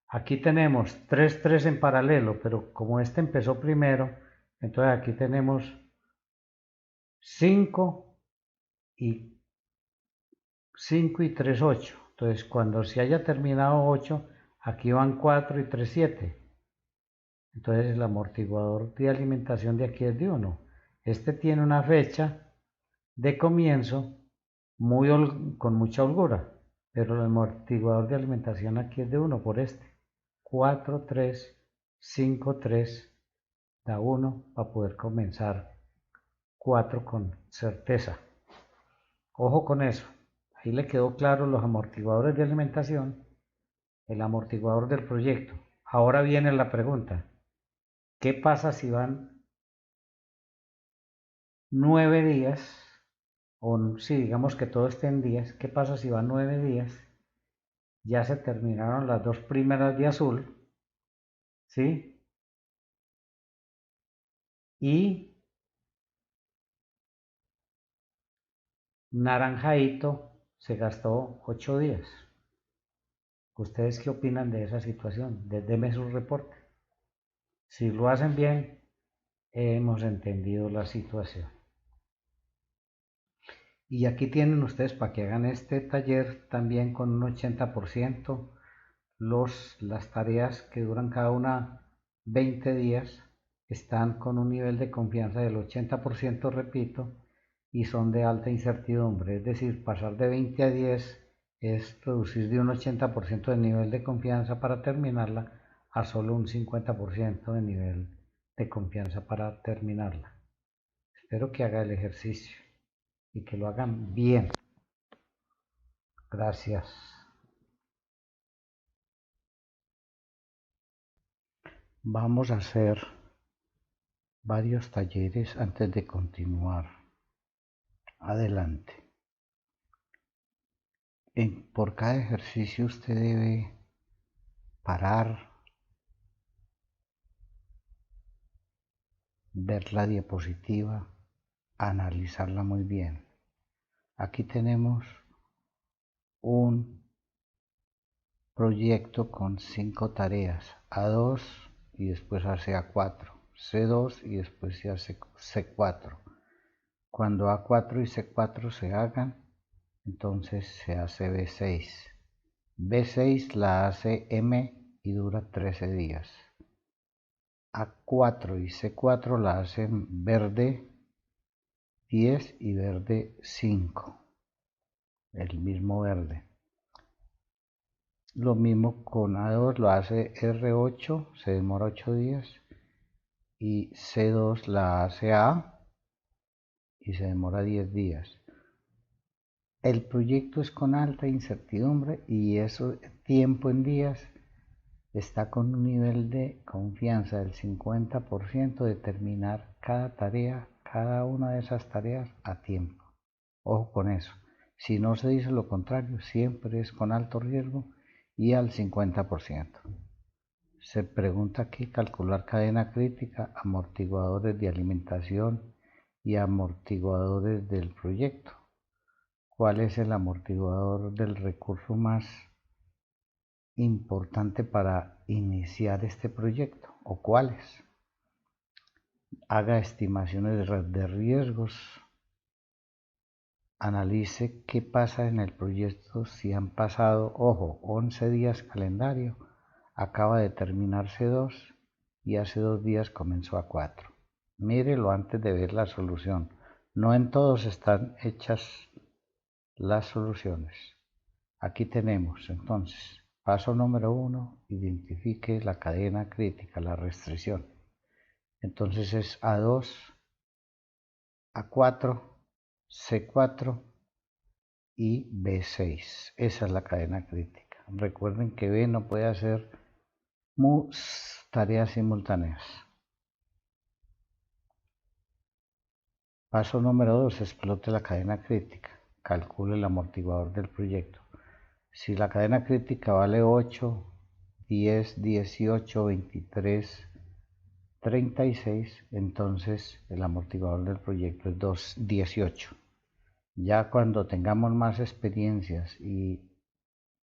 Aquí tenemos 3, 3 en paralelo, pero como este empezó primero, entonces aquí tenemos 5 y 5 y 3, 8. Entonces cuando se haya terminado 8, aquí van 4 y 3, 7. Entonces el amortiguador de alimentación de aquí es de 1. Este tiene una fecha de comienzo con mucha holgura, pero el amortiguador de alimentación aquí es de 1 por este. 4, 3, 5, 3, da 1 para poder comenzar 4 con certeza. Ojo con eso. Ahí le quedó claro los amortiguadores de alimentación, el amortiguador del proyecto. Ahora viene la pregunta. ¿Qué pasa si van 9 días? O si digamos que todo esté en días, ¿qué pasa si van 9 días? Ya se terminaron las dos primeras de azul, ¿sí? Y naranjadito se gastó 8 días. ¿Ustedes qué opinan de esa situación? Denme su reporte. Si lo hacen bien, hemos entendido la situación. Y aquí tienen ustedes para que hagan este taller también con un 80%. Las tareas que duran cada una 20 días están con un nivel de confianza del 80%, repito, y son de alta incertidumbre. Es decir, pasar de 20 a 10 es reducir de un 80% de nivel de confianza para terminarla a solo un 50% de nivel de confianza para terminarla. Espero que haga el ejercicio y que lo hagan bien. Gracias. Vamos a hacer varios talleres antes de continuar. Adelante. Por cada ejercicio usted debe parar, ver la diapositiva, analizarla muy bien. Aquí tenemos un proyecto con 5 tareas, A2 y después hace A4, C2 y después se hace C4. Cuando A4 y C4 se hagan, entonces se hace B6. B6 la hace M y dura 13 días. A4 y C4 la hacen verde 10 y verde 5, el mismo verde. Lo mismo con A2 lo hace R8, se demora 8 días, y C2 la hace A y se demora 10 días. El proyecto es con alta incertidumbre y eso tiempo en días está con un nivel de confianza del 50% de terminar cada tarea, cada una de esas tareas a tiempo. Ojo con eso. Si no se dice lo contrario, siempre es con alto riesgo y al 50%. Se pregunta aquí calcular cadena crítica, amortiguadores de alimentación y amortiguadores del proyecto. ¿Cuál es el amortiguador del recurso más importante para iniciar este proyecto? ¿O cuáles? Haga estimaciones de riesgos. Analice qué pasa en el proyecto si han pasado, ojo, 11 días calendario, acaba de terminar C2 y hace 2 días comenzó A4. Mírelo antes de ver la solución. No en todos están hechas las soluciones. Aquí tenemos entonces, paso número 1, identifique la cadena crítica, la restricción. Entonces es A2, A4, C4 y B6. Esa es la cadena crítica. Recuerden que B no puede hacer tareas simultáneas. Paso número 2, explote la cadena crítica. Calcule el amortiguador del proyecto. Si la cadena crítica vale 8, 10, 18, 23, 36, entonces el amortiguador del proyecto es 18. Ya cuando tengamos más experiencias y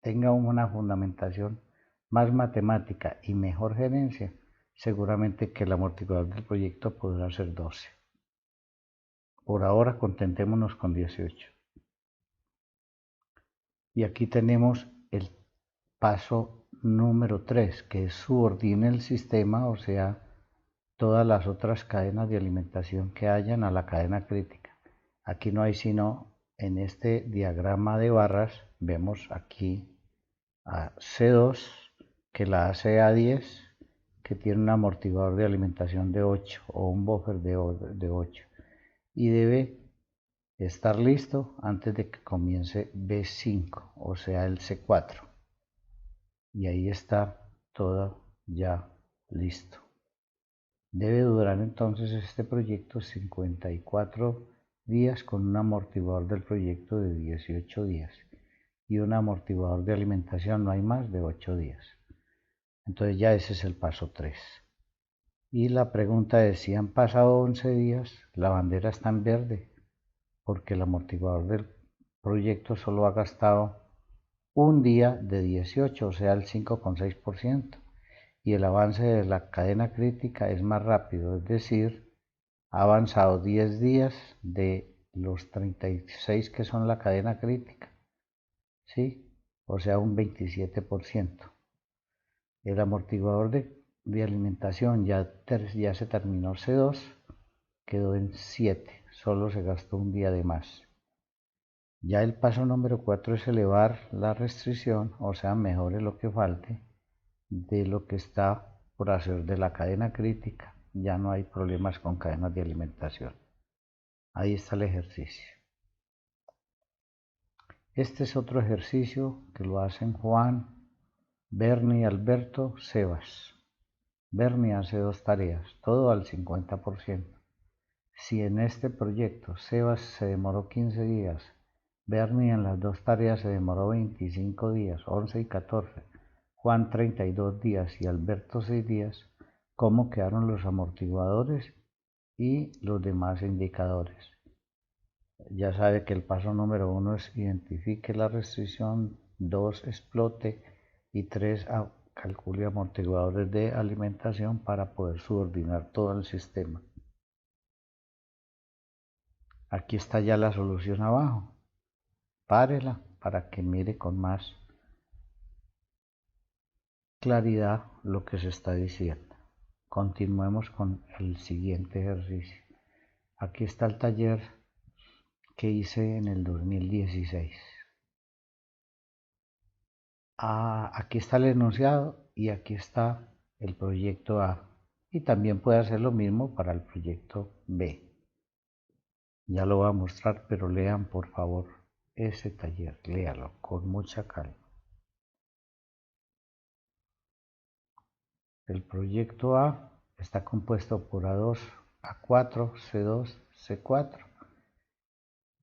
tenga una fundamentación más matemática y mejor gerencia, seguramente que el amortiguador del proyecto podrá ser 12. Por ahora contentémonos con 18. Y aquí tenemos el paso número 3, que es subordine el sistema, o sea, todas las otras cadenas de alimentación que hayan a la cadena crítica. Aquí no hay sino, en este diagrama de barras, vemos aquí a C2, que la hace A10, que tiene un amortiguador de alimentación de 8 o un buffer de 8 y debe estar listo antes de que comience B5, o sea el C4. Y ahí está todo ya listo. Debe durar entonces este proyecto 54 días con un amortiguador del proyecto de 18 días y un amortiguador de alimentación no hay más de 8 días. Entonces ya ese es el paso 3. Y la pregunta es, si han pasado 11 días, la bandera está en verde, porque el amortiguador del proyecto solo ha gastado un día de 18, o sea el 5,6%, y el avance de la cadena crítica es más rápido, es decir, ha avanzado 10 días de los 36 que son la cadena crítica, ¿sí? O sea un 27%. El amortiguador de alimentación ya se terminó C2, quedó en 7, solo se gastó un día de más. Ya el paso número 4 es elevar la restricción, o sea, mejore lo que falte de lo que está por hacer de la cadena crítica. Ya no hay problemas con cadenas de alimentación. Ahí está el ejercicio. Este es otro ejercicio que lo hacen Juan, Bernie, Alberto, Sebas. Bernie hace 2 tareas, todo al 50%. Si en este proyecto Sebas se demoró 15 días, Bernie en las 2 tareas se demoró 25 días, 11 y 14, Juan 32 días y Alberto 6 días, ¿cómo quedaron los amortiguadores y los demás indicadores? Ya sabe que el paso número 1 es identifique la restricción, 2 explote y 3 calcule amortiguadores de alimentación para poder subordinar todo el sistema. Aquí está ya la solución abajo. Párela para que mire con más claridad lo que se está diciendo. Continuemos con el siguiente ejercicio. Aquí está el taller que hice en el 2016. Aquí está el enunciado y aquí está el proyecto A. Y también puede hacer lo mismo para el proyecto B. Ya lo voy a mostrar, pero lean por favor ese taller, léalo con mucha calma. El proyecto A está compuesto por A2, A4, C2, C4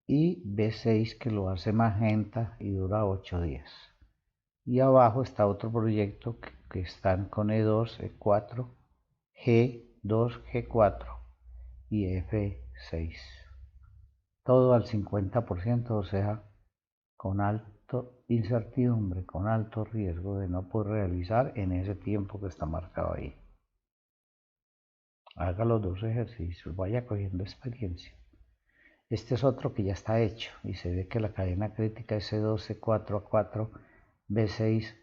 y B6 que lo hace magenta y dura 8 días. Y abajo está otro proyecto que están con E2, E4, G2, G4 y F6. Todo al 50%, o sea, con alta incertidumbre, con alto riesgo de no poder realizar en ese tiempo que está marcado ahí. Haga los 2 ejercicios, vaya cogiendo experiencia. Este es otro que ya está hecho y se ve que la cadena crítica es C2, C4, A4, B6,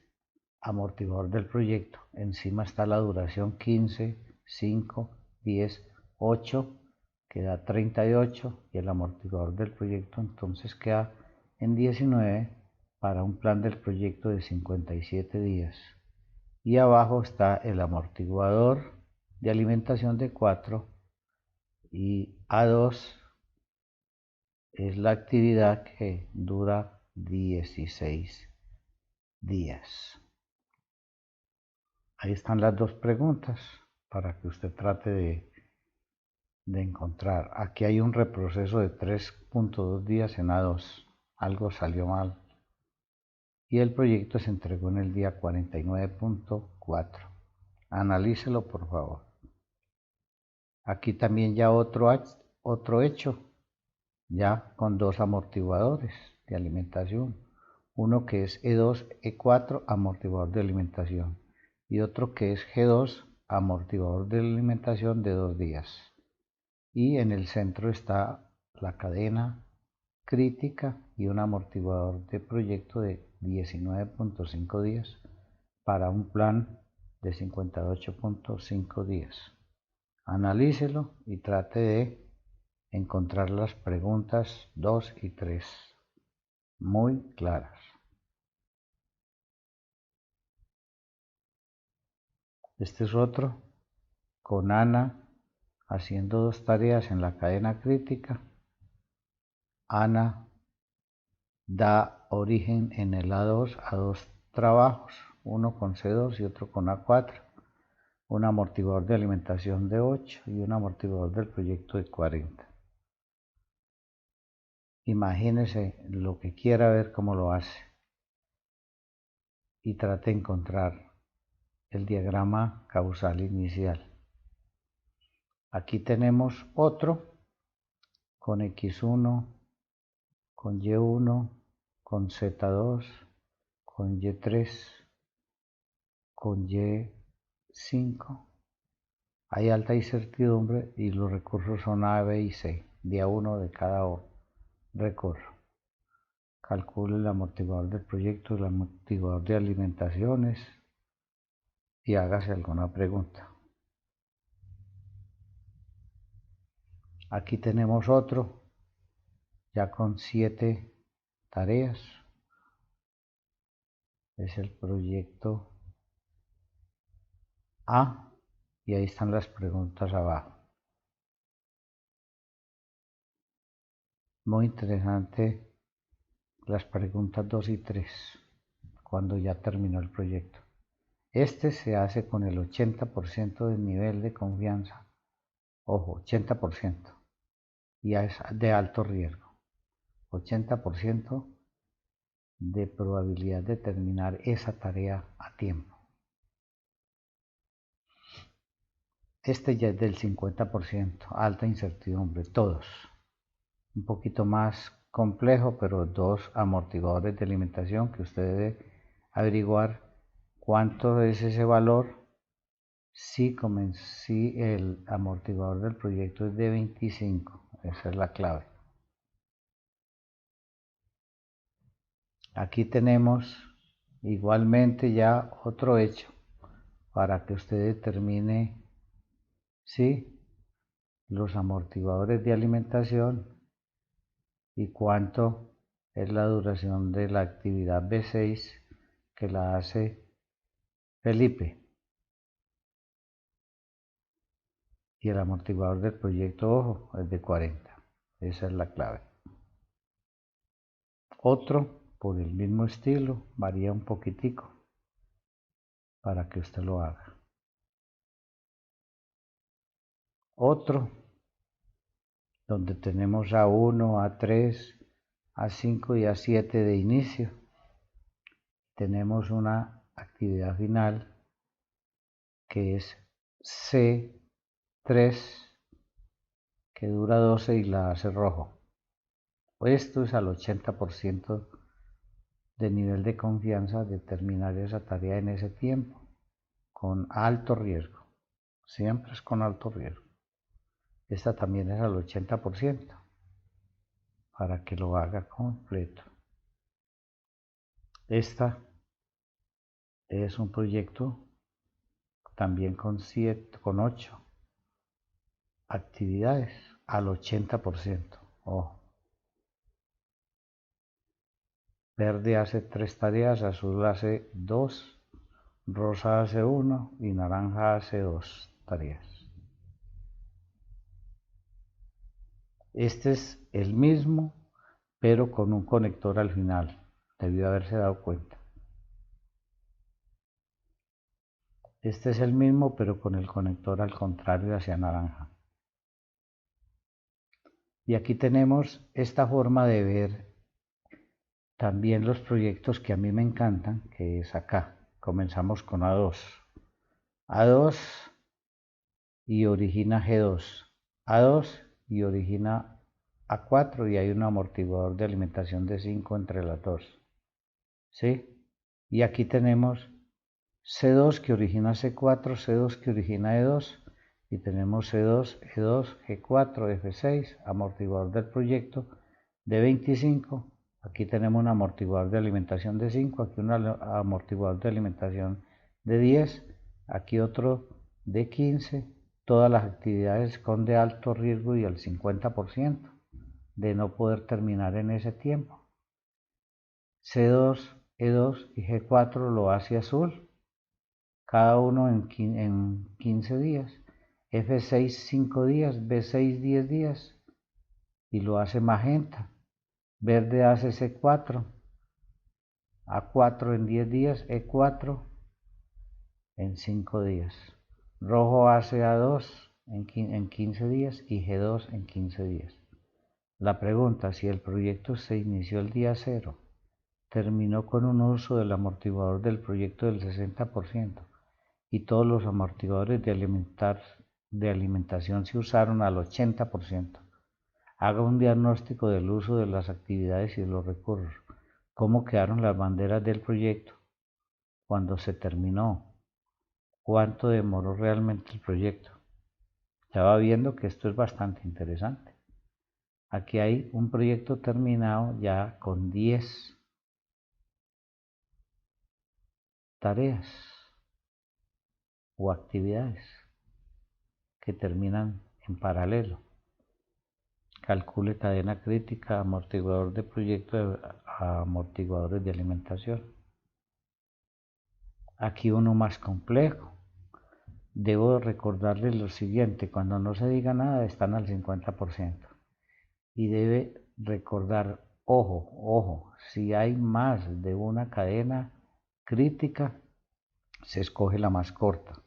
amortiguador del proyecto. Encima está la duración 15, 5, 10, 8, que da 38 y el amortiguador del proyecto entonces queda en 19 para un plan del proyecto de 57 días. Y abajo está el amortiguador de alimentación de 4 y A2 es la actividad que dura 16 días. Ahí están las 2 preguntas para que usted trate de encontrar. Aquí hay un reproceso de 3.2 días en A2. Algo salió mal. Y el proyecto se entregó en el día 49.4. Analícelo por favor. Aquí también ya otro hecho, ya con 2 amortiguadores de alimentación. Uno que es E2, E4, amortiguador de alimentación. Y otro que es G2, amortiguador de alimentación de 2 días. Y en el centro está la cadena crítica y un amortiguador de proyecto de 19.5 días para un plan de 58.5 días. Analícelo y trate de encontrar las preguntas 2 y 3 muy claras. Este es otro con Ana haciendo 2 tareas en la cadena crítica. Ana da origen en el A2 a 2 trabajos, uno con C2 y otro con A4, un amortiguador de alimentación de 8 y un amortiguador del proyecto de 40. Imagínese lo que quiera ver cómo lo hace y trate de encontrar el diagrama causal inicial. Aquí tenemos otro con X1, con Y1, con Z2, con Y3, con Y5. Hay alta incertidumbre y los recursos son A, B y C, día 1 de cada recurso. Calcule el amortiguador del proyecto, el amortiguador de alimentaciones y hágase alguna pregunta. Aquí tenemos otro, ya con 7 tareas. Es el proyecto A y ahí están las preguntas abajo. Muy interesante las preguntas 2 y 3, cuando ya terminó el proyecto. Este se hace con el 80% del nivel de confianza, ojo, 80%, y es de alto riesgo, 80% de probabilidad de terminar esa tarea a tiempo. Este ya es del 50%, alta incertidumbre, todos. Un poquito más complejo, pero dos amortiguadores de alimentación que usted debe averiguar cuánto es ese valor si el amortiguador del proyecto es de 25. Esa es la clave. Aquí tenemos igualmente ya otro hecho para que usted determine si los amortiguadores de alimentación y cuánto es la duración de la actividad B6 que la hace Felipe. Y el amortiguador del proyecto, ojo, es de 40. Esa es la clave. Otro, por el mismo estilo, varía un poquitico para que usted lo haga. Otro, donde tenemos A1, A3, A5 y A7 de inicio. Tenemos una actividad final que es C3, que dura 12 y la hace rojo. Esto es al 80% de nivel de confianza de terminar esa tarea en ese tiempo, con alto riesgo. Siempre es con alto riesgo. Esta también es al 80%, para que lo haga completo. Esta es un proyecto también con 8 actividades al 80%. Ojo. Verde hace 3 tareas, azul hace 2, rosa hace 1 y naranja hace 2 tareas. Este es el mismo, pero con un conector al final. Debió haberse dado cuenta. Este es el mismo, pero con el conector al contrario hacia naranja. Y aquí tenemos esta forma de ver también los proyectos que a mí me encantan, que es acá. Comenzamos con A2. A2 y origina G2. A2 y origina A4 y hay un amortiguador de alimentación de 5 entre las dos. ¿Sí? Y aquí tenemos C2 que origina C4, C2 que origina E2 y tenemos C2, E2, G4, F6, amortiguador del proyecto de 25. Aquí tenemos un amortiguador de alimentación de 5, aquí un amortiguador de alimentación de 10, aquí otro de 15. Todas las actividades con de alto riesgo y el 50% de no poder terminar en ese tiempo. C2, E2 y G4 lo hace azul, cada uno en 15 días. F6 5 días, B6 10 días y lo hace magenta. Verde hace C4, A4 en 10 días, E4 en 5 días. Rojo hace A2 en 15 días y G2 en 15 días. La pregunta, si el proyecto se inició el día 0, terminó con un uso del amortiguador del proyecto del 60% y todos los amortiguadores de alimentación se usaron al 80%. Haga un diagnóstico del uso de las actividades y de los recursos. ¿Cómo quedaron las banderas del proyecto cuando se terminó? ¿Cuánto demoró realmente el proyecto? Ya va viendo que esto es bastante interesante. Aquí hay un proyecto terminado ya con 10 tareas o actividades que terminan en paralelo. Calcule cadena crítica, amortiguador de proyecto, amortiguadores de alimentación. Aquí uno más complejo. Debo recordarles lo siguiente, cuando no se diga nada están al 50%. Y debe recordar Ojo, ojo, si hay más de una cadena crítica, se escoge la más corta.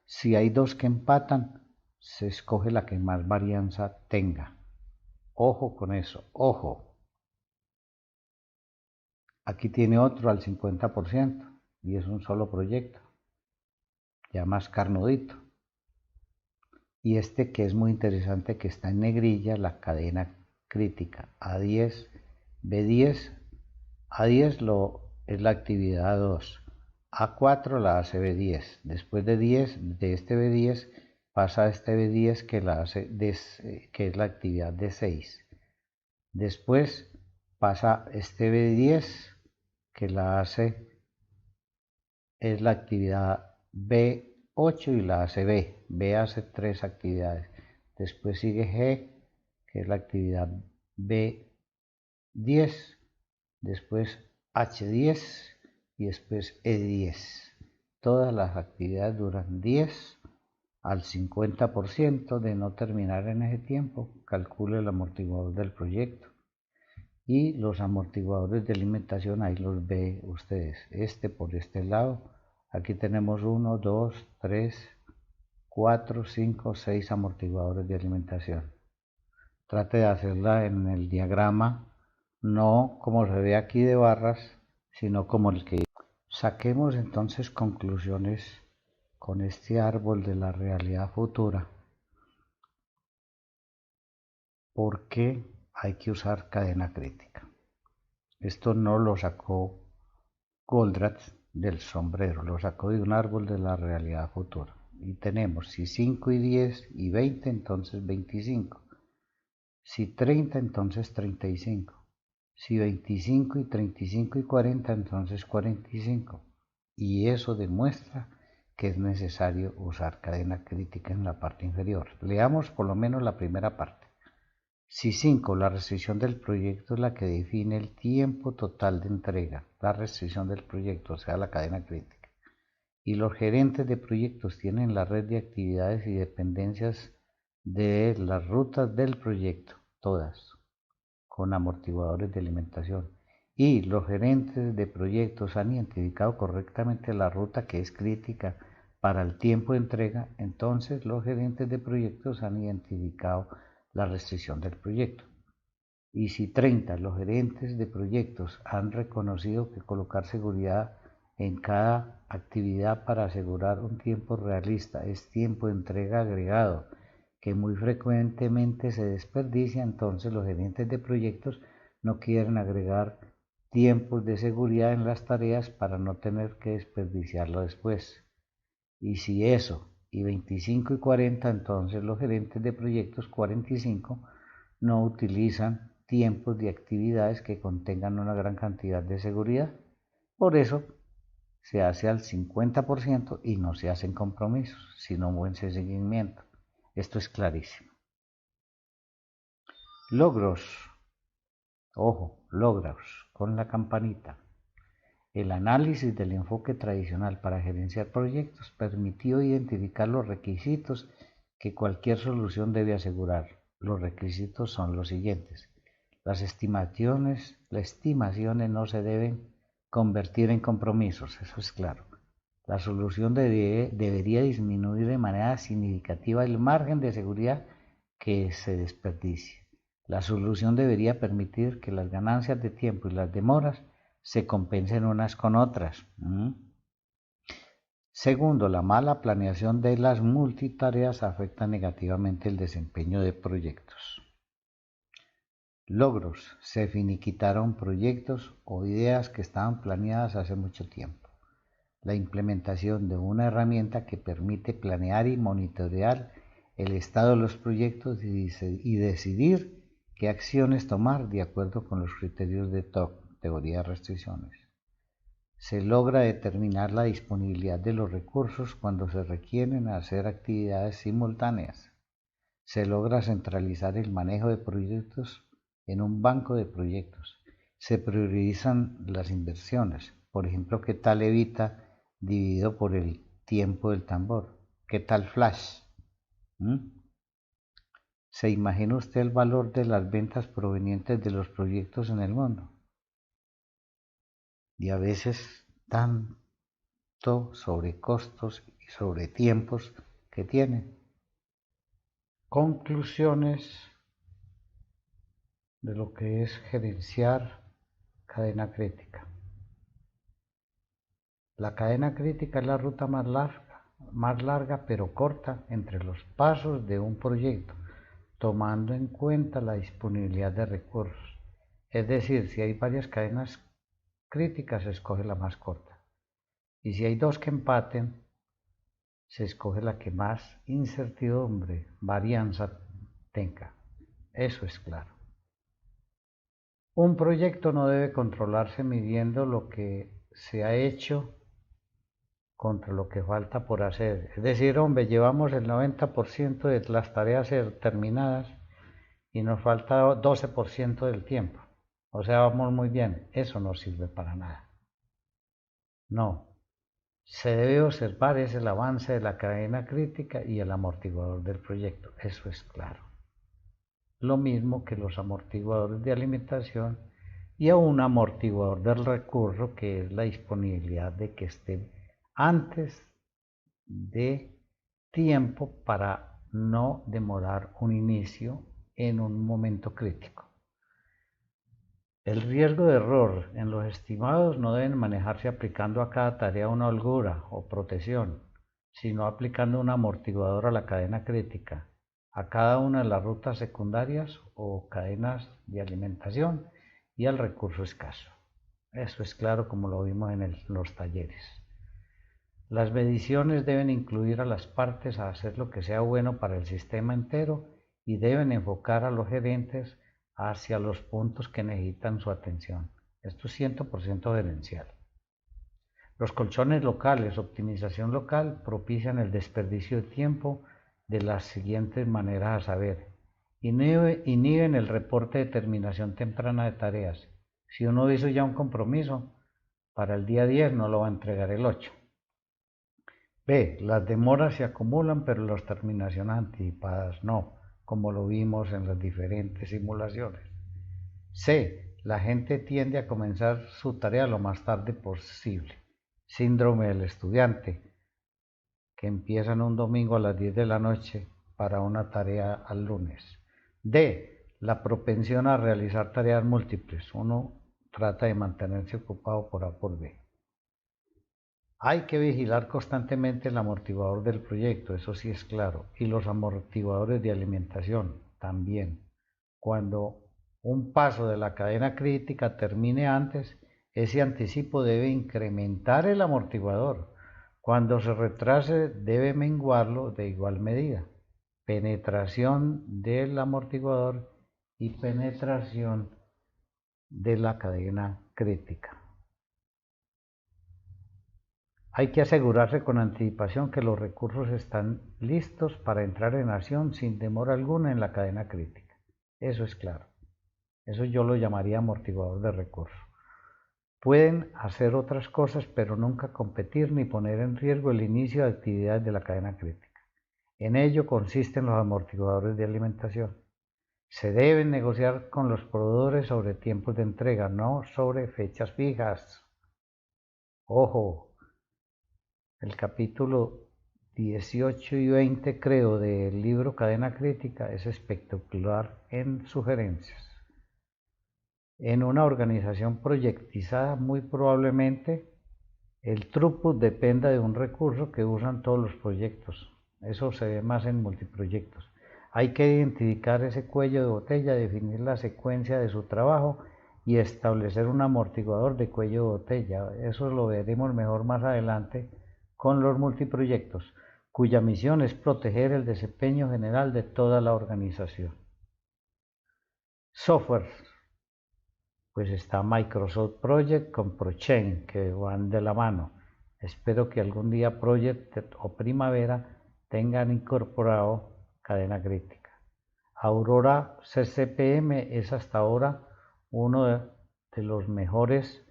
Si hay dos que empatan, se escoge la que más varianza tenga. Ojo con eso, ojo. Aquí tiene otro al 50% y es un solo proyecto, ya más carnudito. Y este que es muy interesante, que está en negrilla, la cadena crítica A10, B10. A10 es la actividad 2, A4 la hace B10. Después de 10, de este B10 pasa a este B10 que es la actividad D6. Después pasa este B10 que la hace, es la actividad B8 y la hace B. B hace tres actividades. Después sigue G, que es la actividad B10. Después H10 y después E10. Todas las actividades duran 10 al 50% de no terminar en ese tiempo. Calcule el amortiguador del proyecto. Y los amortiguadores de alimentación, ahí los ve ustedes. Este por este lado. Aquí tenemos 1, 2, 3, 4, 5, 6 amortiguadores de alimentación. Trate de hacerla en el diagrama, no como se ve aquí de barras, sino como el que... Saquemos entonces conclusiones con este árbol de la realidad futura. ¿Por qué hay que usar cadena crítica? Esto no lo sacó Goldratt del sombrero, lo sacó de un árbol de la realidad futura. Y tenemos si 5 y 10 y 20, entonces 25. Si 30, entonces 35. Si 25 y 35 y 40, entonces 45. Y eso demuestra que es necesario usar cadena crítica en la parte inferior. Leamos por lo menos la primera parte. Si 5, la restricción del proyecto es la que define el tiempo total de entrega, la restricción del proyecto, o sea, la cadena crítica. Y los gerentes de proyectos tienen la red de actividades y dependencias de las rutas del proyecto, todas, con amortiguadores de alimentación. Y los gerentes de proyectos han identificado correctamente la ruta que es crítica para el tiempo de entrega, entonces los gerentes de proyectos han identificado la restricción del proyecto. Y si 30, los gerentes de proyectos han reconocido que colocar seguridad en cada actividad para asegurar un tiempo realista es tiempo de entrega agregado, que muy frecuentemente se desperdicia, entonces los gerentes de proyectos no quieren agregar tiempos de seguridad en las tareas para no tener que desperdiciarlo después. Y si eso, y 25 y 40, entonces los gerentes de proyectos 45 no utilizan tiempos de actividades que contengan una gran cantidad de seguridad. Por eso se hace al 50% y no se hacen compromisos, sino un buen seguimiento. Esto es clarísimo. Logros. Ojo, logros con la campanita. El análisis del enfoque tradicional para gerenciar proyectos permitió identificar los requisitos que cualquier solución debe asegurar. Los requisitos son los siguientes. Las estimaciones no se deben convertir en compromisos, eso es claro. La solución debería disminuir de manera significativa el margen de seguridad que se desperdicie. La solución debería permitir que las ganancias de tiempo y las demoras se compensen unas con otras. Segundo, la mala planeación de las multitareas afecta negativamente el desempeño de proyectos. Logros. Se finiquitaron proyectos o ideas que estaban planeadas hace mucho tiempo. La implementación de una herramienta que permite planear y monitorear el estado de los proyectos y decidir qué acciones tomar de acuerdo con los criterios de TOC, teoría de restricciones. Se logra determinar la disponibilidad de los recursos cuando se requieren hacer actividades simultáneas. Se logra centralizar el manejo de proyectos en un banco de proyectos. Se priorizan las inversiones. Por ejemplo, ¿qué tal Evita dividido por el tiempo del tambor? ¿Qué tal Flash? ¿Se imagina usted el valor de las ventas provenientes de los proyectos en el mundo? Y a veces tanto sobre costos y sobre tiempos que tiene. Conclusiones de lo que es gerenciar cadena crítica. La cadena crítica es la ruta más larga pero corta entre los pasos de un proyecto, tomando en cuenta la disponibilidad de recursos. Es decir, si hay varias cadenas críticas, se escoge la más corta. Y si hay dos que empaten, se escoge la que más incertidumbre, varianza tenga. Eso es claro. Un proyecto no debe controlarse midiendo lo que se ha hecho contra lo que falta por hacer. Es decir, hombre, llevamos el 90% de las tareas terminadas y nos falta 12% del tiempo. O sea, vamos muy bien. Eso no sirve para nada. No. Se debe observar es el avance de la cadena crítica y el amortiguador del proyecto. Eso es claro. Lo mismo que los amortiguadores de alimentación y a un amortiguador del recurso, que es la disponibilidad de que esté antes de tiempo para no demorar un inicio en un momento crítico. El riesgo de error en los estimados no deben manejarse aplicando a cada tarea una holgura o protección, sino aplicando un amortiguador a la cadena crítica, a cada una de las rutas secundarias o cadenas de alimentación y al recurso escaso. Eso es claro, como lo vimos en los talleres. Las mediciones deben incluir a las partes a hacer lo que sea bueno para el sistema entero y deben enfocar a los gerentes hacia los puntos que necesitan su atención. Esto es 100% gerencial. Los colchones locales, optimización local, propician el desperdicio de tiempo de las siguientes maneras a saber. Inhiben el reporte de terminación temprana de tareas. Si uno hizo ya un compromiso, para el día 10 no lo va a entregar el 8. B. Las demoras se acumulan, pero las terminaciones anticipadas no, como lo vimos en las diferentes simulaciones. C. La gente tiende a comenzar su tarea lo más tarde posible. Síndrome del estudiante, que empiezan un domingo a las 10 de la noche para una tarea al lunes. D. La propensión a realizar tareas múltiples. Uno trata de mantenerse ocupado por A por B. Hay que vigilar constantemente el amortiguador del proyecto, eso sí es claro, y los amortiguadores de alimentación también. Cuando un paso de la cadena crítica termine antes, ese anticipo debe incrementar el amortiguador. Cuando se retrase, debe menguarlo de igual medida. Penetración del amortiguador y penetración de la cadena crítica. Hay que asegurarse con anticipación que los recursos están listos para entrar en acción sin demora alguna en la cadena crítica. Eso es claro. Eso yo lo llamaría amortiguador de recursos. Pueden hacer otras cosas, pero nunca competir ni poner en riesgo el inicio de actividades de la cadena crítica. En ello consisten los amortiguadores de alimentación. Se deben negociar con los proveedores sobre tiempos de entrega, no sobre fechas fijas. Ojo. El capítulo 18 y 20, creo, del libro Cadena Crítica es espectacular en sugerencias. En una organización proyectizada, muy probablemente el throughput dependa de un recurso que usan todos los proyectos. Eso se ve más en multiproyectos. Hay que identificar ese cuello de botella, definir la secuencia de su trabajo y establecer un amortiguador de cuello de botella. Eso lo veremos mejor más adelante con los multiproyectos, cuya misión es proteger el desempeño general de toda la organización. Software, pues está Microsoft Project con ProChain, que van de la mano. Espero que algún día Project o Primavera tengan incorporado cadena crítica. Aurora CCPM es hasta ahora uno de los mejores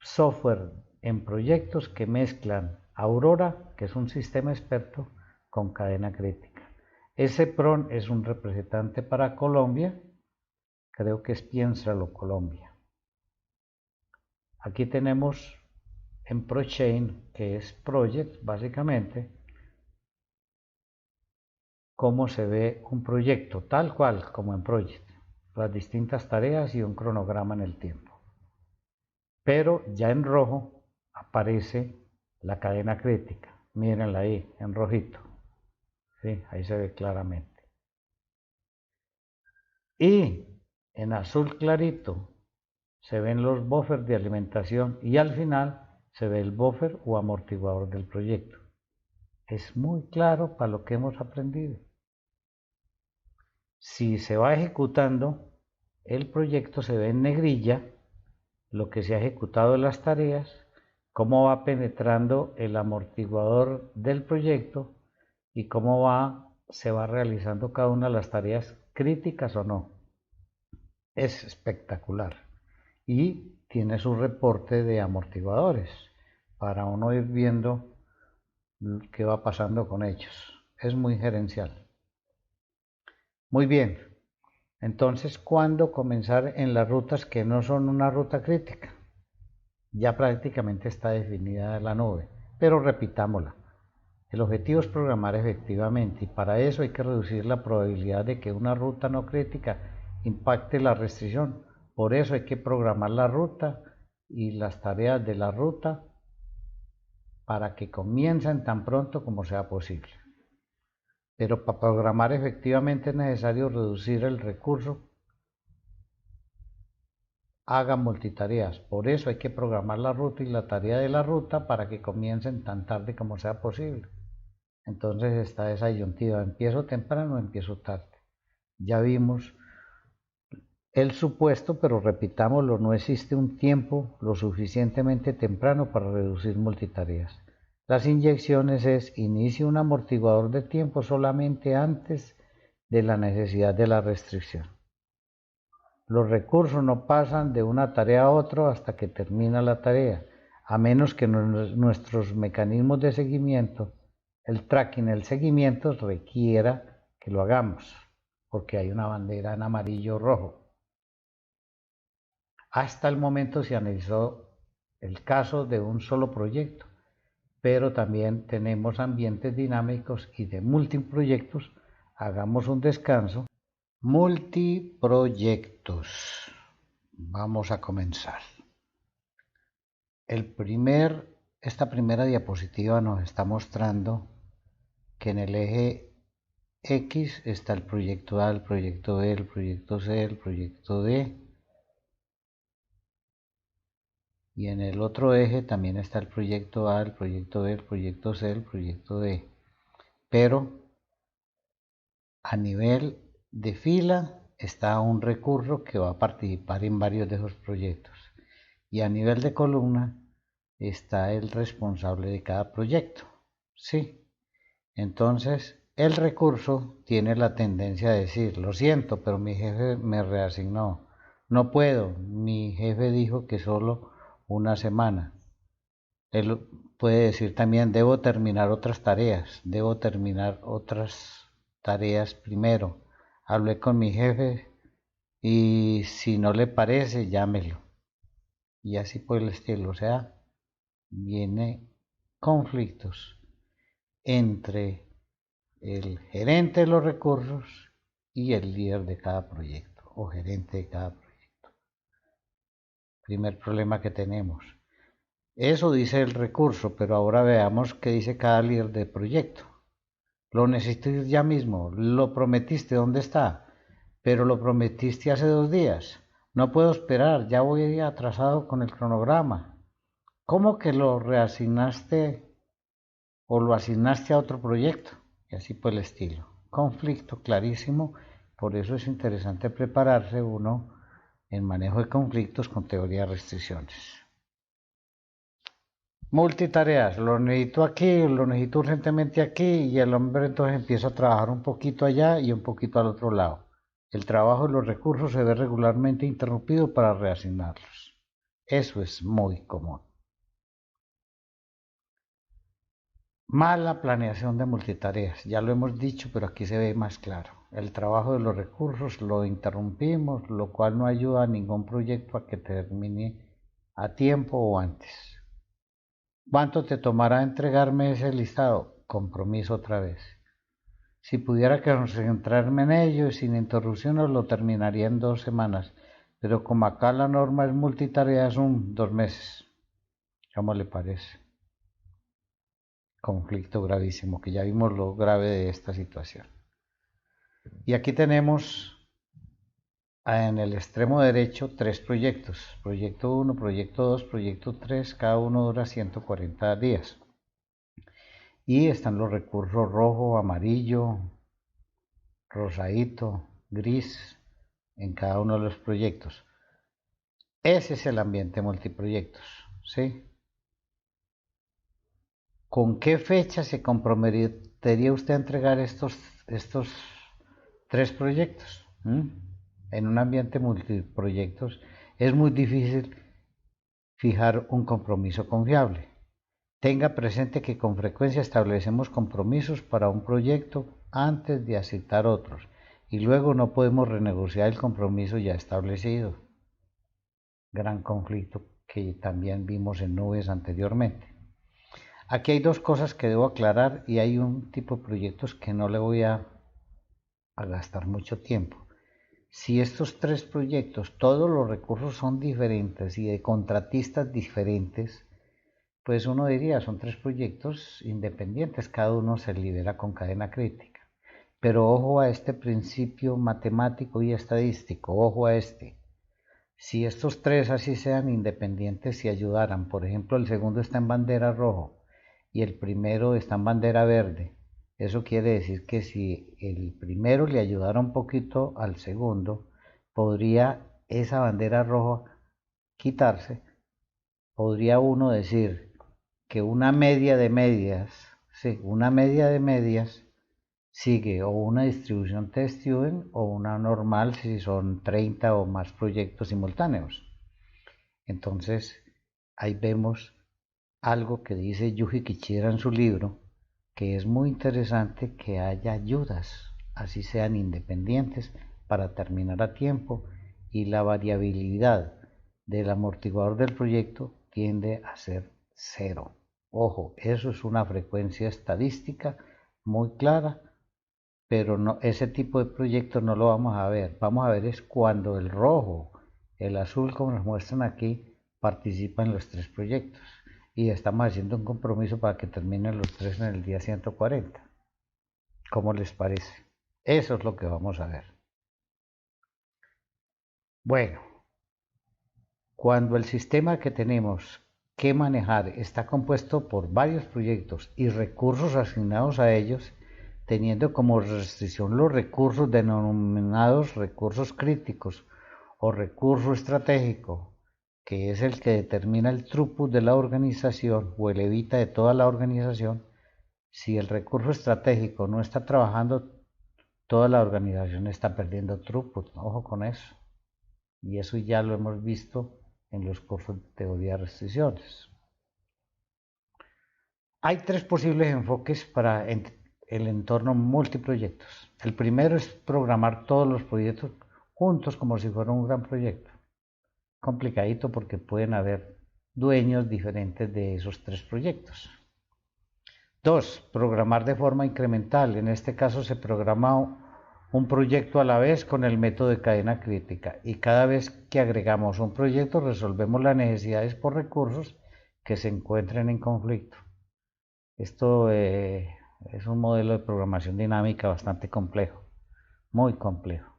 software en proyectos que mezclan Aurora, que es un sistema experto, con cadena crítica. Ese PRON es un representante para Colombia, creo que es Piénsalo Colombia. Aquí tenemos en ProChain, que es Project, básicamente, cómo se ve un proyecto, tal cual como en Project, las distintas tareas y un cronograma en el tiempo. Pero ya en rojo aparece la cadena crítica, mírenla ahí, en rojito, ¿sí? Ahí se ve claramente. Y en azul clarito se ven los buffers de alimentación y al final se ve el buffer o amortiguador del proyecto. Es muy claro para lo que hemos aprendido. Si se va ejecutando, el proyecto se ve en negrilla, lo que se ha ejecutado en las tareas, cómo va penetrando el amortiguador del proyecto y cómo se va realizando cada una de las tareas críticas o no. Es espectacular. Y tiene su reporte de amortiguadores para uno ir viendo qué va pasando con ellos. Es muy gerencial. Muy bien, entonces, ¿cuándo comenzar en las rutas que no son una ruta crítica? Ya prácticamente está definida la nube, pero repitámosla. El objetivo es programar efectivamente y para eso hay que reducir la probabilidad de que una ruta no crítica impacte la restricción. Por eso hay que programar la ruta y las tareas de la ruta para que comiencen tan pronto como sea posible. Pero para programar efectivamente es necesario reducir el recurso. Haga multitareas. Por eso hay que programar la ruta y la tarea de la ruta para que comiencen tan tarde como sea posible. Entonces está esa disyuntiva, empiezo temprano o empiezo tarde. Ya vimos el supuesto, pero repitámoslo, no existe un tiempo lo suficientemente temprano para reducir multitareas. Las inyecciones es inicie un amortiguador de tiempo solamente antes de la necesidad de la restricción. Los recursos no pasan de una tarea a otra hasta que termina la tarea, a menos que nuestros mecanismos de seguimiento, el tracking, el seguimiento, requiera que lo hagamos, porque hay una bandera en amarillo o rojo. Hasta el momento se analizó el caso de un solo proyecto, pero también tenemos ambientes dinámicos y de multiproyectos. Hagamos un descanso. Multiproyectos. Vamos a comenzar. Esta primera diapositiva nos está mostrando que en el eje X está el proyecto A, el proyecto B, el proyecto C, el proyecto D. Y en el otro eje también está el proyecto A, el proyecto B, el proyecto C, el proyecto D. Pero a nivel de fila está un recurso que va a participar en varios de esos proyectos. Y a nivel de columna está el responsable de cada proyecto. ¿Sí? Entonces, el recurso tiene la tendencia a decir, lo siento, pero mi jefe me reasignó. No puedo, mi jefe dijo que solo una semana. Él puede decir también, debo terminar otras tareas primero. Hablé con mi jefe y si no le parece, llámelo. Y así por el estilo, o sea, viene conflictos entre el gerente de los recursos y el líder de cada proyecto o gerente de cada proyecto. Primer problema que tenemos. Eso dice el recurso, pero ahora veamos qué dice cada líder de proyecto. Lo necesitas ya mismo, lo prometiste, ¿dónde está? Pero lo prometiste hace 2 días. No puedo esperar, ya voy atrasado con el cronograma. ¿Cómo que lo reasignaste o lo asignaste a otro proyecto? Y así por el estilo. Conflicto clarísimo, por eso es interesante prepararse uno en manejo de conflictos con teoría de restricciones. Multitareas, lo necesito aquí, lo necesito urgentemente aquí y el hombre entonces empieza a trabajar un poquito allá y un poquito al otro lado. El trabajo y los recursos se ve regularmente interrumpido para reasignarlos. Eso es muy común. Mala planeación de multitareas, ya lo hemos dicho, pero aquí se ve más claro. El trabajo de los recursos lo interrumpimos, lo cual no ayuda a ningún proyecto a que termine a tiempo o antes. ¿Cuánto te tomará entregarme ese listado? Compromiso otra vez. Si pudiera concentrarme en ello y sin interrupciones lo terminaría en 2 semanas, pero como acá la norma es multitarea, son 2 meses. ¿Cómo le parece? Conflicto gravísimo, que ya vimos lo grave de esta situación. Y aquí tenemos en el extremo derecho 3 proyectos, proyecto 1, proyecto 2, proyecto 3, cada uno dura 140 días. Y están los recursos rojo, amarillo, rosadito, gris en cada uno de los proyectos. Ese es el ambiente multiproyectos, ¿sí? ¿Con qué fecha se comprometería usted a entregar estos 3 proyectos? En un ambiente multiproyectos es muy difícil fijar un compromiso confiable. Tenga presente que con frecuencia establecemos compromisos para un proyecto antes de aceptar otros y luego no podemos renegociar el compromiso ya establecido. Gran conflicto que también vimos en nubes anteriormente. Aquí hay 2 cosas que debo aclarar y hay un tipo de proyectos que no le voy a gastar mucho tiempo. Si estos 3 proyectos, todos los recursos son diferentes y de contratistas diferentes, pues uno diría, son 3 proyectos independientes, cada uno se libera con cadena crítica. Pero ojo a este principio matemático y estadístico, ojo a este. Si estos 3 así sean independientes, si ayudaran, por ejemplo, el segundo está en bandera rojo y el primero está en bandera verde, eso quiere decir que si el primero le ayudara un poquito al segundo, podría esa bandera roja quitarse, podría uno decir que una media de medias, sí, una media de medias sigue o una distribución test-student o una normal si son 30 o más proyectos simultáneos. Entonces, ahí vemos algo que dice Yuji Kichira en su libro, que es muy interesante que haya ayudas, así sean independientes, para terminar a tiempo y la variabilidad del amortiguador del proyecto tiende a ser 0. Ojo, eso es una frecuencia estadística muy clara, pero no, ese tipo de proyectos no lo vamos a ver. Vamos a ver es cuando el rojo, el azul, como nos muestran aquí, participa en los 3 proyectos. Y estamos haciendo un compromiso para que terminen los 3 en el día 140. ¿Cómo les parece? Eso es lo que vamos a ver. Bueno, cuando el sistema que tenemos que manejar está compuesto por varios proyectos y recursos asignados a ellos, teniendo como restricción los recursos denominados recursos críticos o recurso estratégico, que es el que determina el throughput de la organización o el evita de toda la organización. Si el recurso estratégico no está trabajando, toda la organización está perdiendo throughput. Ojo con eso. Y eso ya lo hemos visto en los cursos de teoría de restricciones. Hay 3 posibles enfoques para el entorno multiproyectos. El primero es programar todos los proyectos juntos como si fuera un gran proyecto. Complicadito porque pueden haber dueños diferentes de esos 3 proyectos. 2. Programar de forma incremental. En este caso se programa un proyecto a la vez con el método de cadena crítica y cada vez que agregamos un proyecto resolvemos las necesidades por recursos que se encuentren en conflicto. Esto es un modelo de programación dinámica bastante complejo, muy complejo.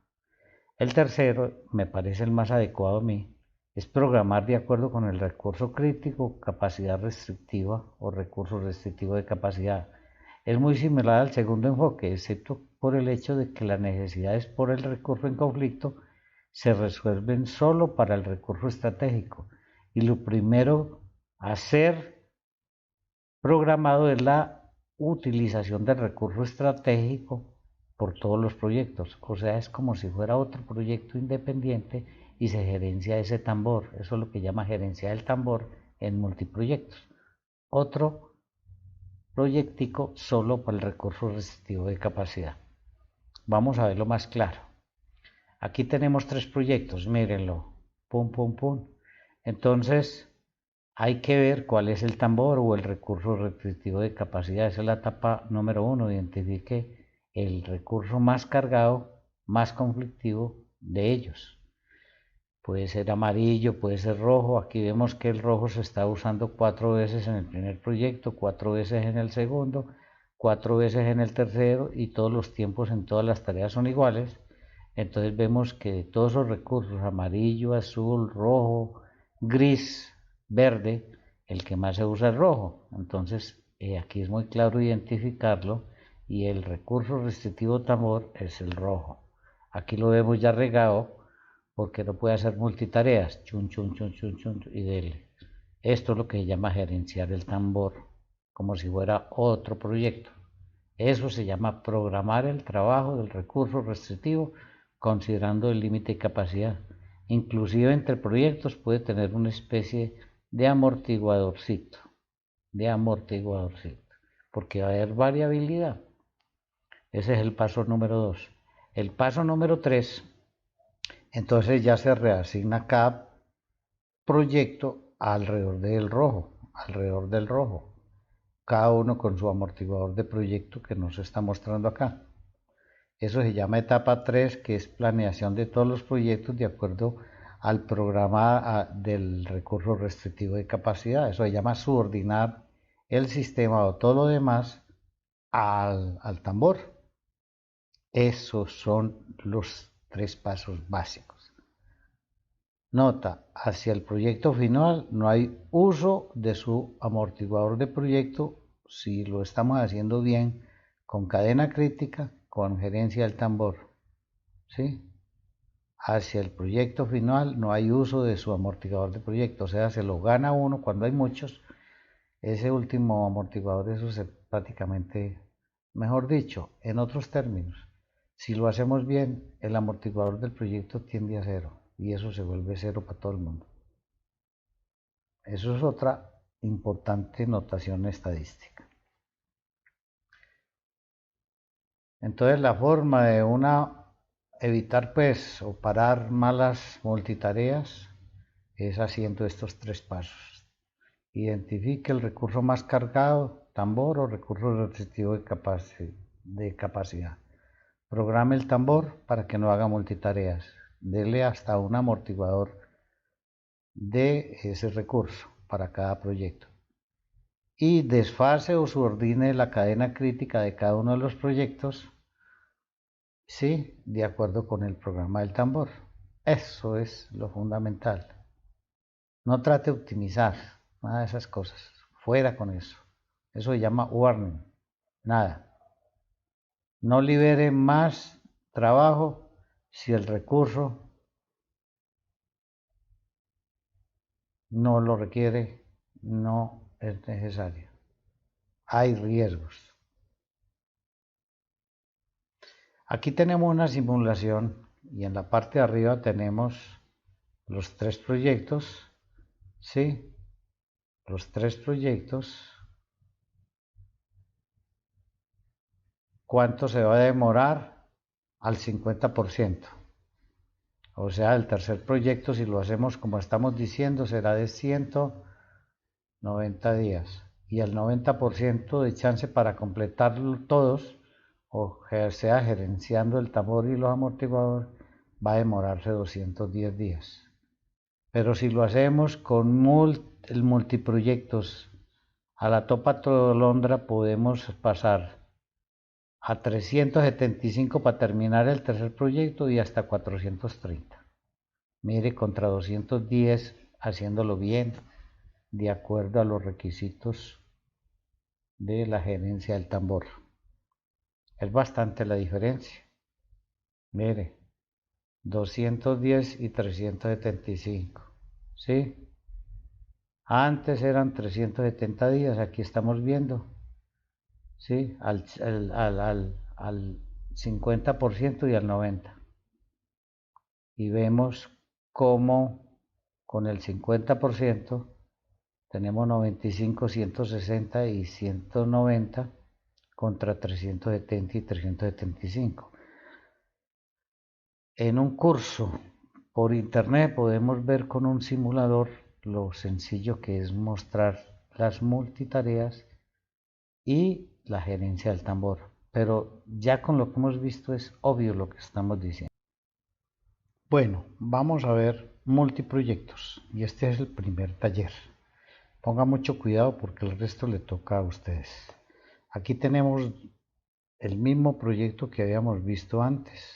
El tercero, me parece el más adecuado a mí, es programar de acuerdo con el recurso crítico, capacidad restrictiva o recurso restrictivo de capacidad. Es muy similar al segundo enfoque, excepto por el hecho de que las necesidades por el recurso en conflicto se resuelven solo para el recurso estratégico y lo primero a ser programado es la utilización del recurso estratégico por todos los proyectos, o sea, es como si fuera otro proyecto independiente y se gerencia ese tambor, eso es lo que llama gerencia del tambor en multiproyectos. Otro proyectico solo para el recurso restrictivo de capacidad. Vamos a verlo más claro. Aquí tenemos 3 proyectos, mírenlo, pum, pum, pum. Entonces, hay que ver cuál es el tambor o el recurso restrictivo de capacidad. Esa es la etapa número 1, identifique el recurso más cargado, más conflictivo de ellos. Puede ser amarillo, puede ser rojo. Aquí vemos que el rojo se está usando 4 veces en el primer proyecto, 4 veces en el segundo, 4 veces en el tercero, y todos los tiempos en todas las tareas son iguales. Entonces vemos que todos esos recursos, amarillo, azul, rojo, gris, verde, el que más se usa es rojo. Entonces aquí es muy claro identificarlo, y el recurso restrictivo tambor es el rojo. Aquí lo vemos ya regado porque no puede hacer multitareas, chun, chun, chun, chun, chun, y dele. Esto es lo que se llama gerenciar el tambor, como si fuera otro proyecto. Eso se llama programar el trabajo del recurso restrictivo considerando el límite de capacidad. Inclusive entre proyectos puede tener una especie de amortiguadorcito, porque va a haber variabilidad. Ese es el paso número 2. El paso número 3, entonces ya se reasigna cada proyecto alrededor del rojo, cada uno con su amortiguador de proyecto que nos está mostrando acá. Eso se llama etapa 3, que es planeación de todos los proyectos de acuerdo al programa del recurso restrictivo de capacidad. Eso se llama subordinar el sistema o todo lo demás al tambor. Esos son los 3 pasos básicos. Nota, hacia el proyecto final no hay uso de su amortiguador de proyecto si lo estamos haciendo bien, con cadena crítica, con gerencia del tambor. ¿Sí? Hacia el proyecto final no hay uso de su amortiguador de proyecto, o sea, se lo gana uno cuando hay muchos. Ese último amortiguador, eso se prácticamente, mejor dicho, en otros términos, si lo hacemos bien, el amortiguador del proyecto tiende a 0 y eso se vuelve 0 para todo el mundo. Eso es otra importante notación estadística. Entonces la forma de evitar pues o parar malas multitareas es haciendo estos 3 pasos. Identifique el recurso más cargado, tambor o recurso restrictivo de capacidad. Programe el tambor para que no haga multitareas. Dele hasta un amortiguador de ese recurso para cada proyecto. Y desfase o subordine la cadena crítica de cada uno de los proyectos, sí, de acuerdo con el programa del tambor. Eso es lo fundamental. No trate de optimizar, nada de esas cosas. Fuera con eso. Eso se llama warning. Nada. No libere más trabajo si el recurso no lo requiere, no es necesario. Hay riesgos. Aquí tenemos una simulación y en la parte de arriba tenemos los 3 proyectos, ¿sí? Los 3 proyectos. ¿Cuánto se va a demorar? Al 50%. O sea, el tercer proyecto, si lo hacemos como estamos diciendo, será de 190 días. Y el 90% de chance para completarlo todos, o sea, gerenciando el tambor y los amortiguadores, va a demorarse 210 días. Pero si lo hacemos con multiproyectos a la topa tolondra, podemos pasar a 375 para terminar el tercer proyecto y hasta 430. Mire, contra 210 haciéndolo bien, de acuerdo a los requisitos de la gerencia del tambor. Es bastante la diferencia. Mire, 210 y 375. ¿Sí? Antes eran 370 días, aquí estamos viendo. ¿Sí? Al 50% y al 90%. Y vemos cómo con el 50% tenemos 95, 160 y 190 contra 370 y 375. En un curso por internet podemos ver con un simulador lo sencillo que es mostrar las multitareas y la gerencia del tambor, pero ya con lo que hemos visto es obvio lo que estamos diciendo. Bueno, vamos a ver multiproyectos y este es el primer taller. Ponga mucho cuidado porque el resto le toca a ustedes. Aquí tenemos el mismo proyecto que habíamos visto antes,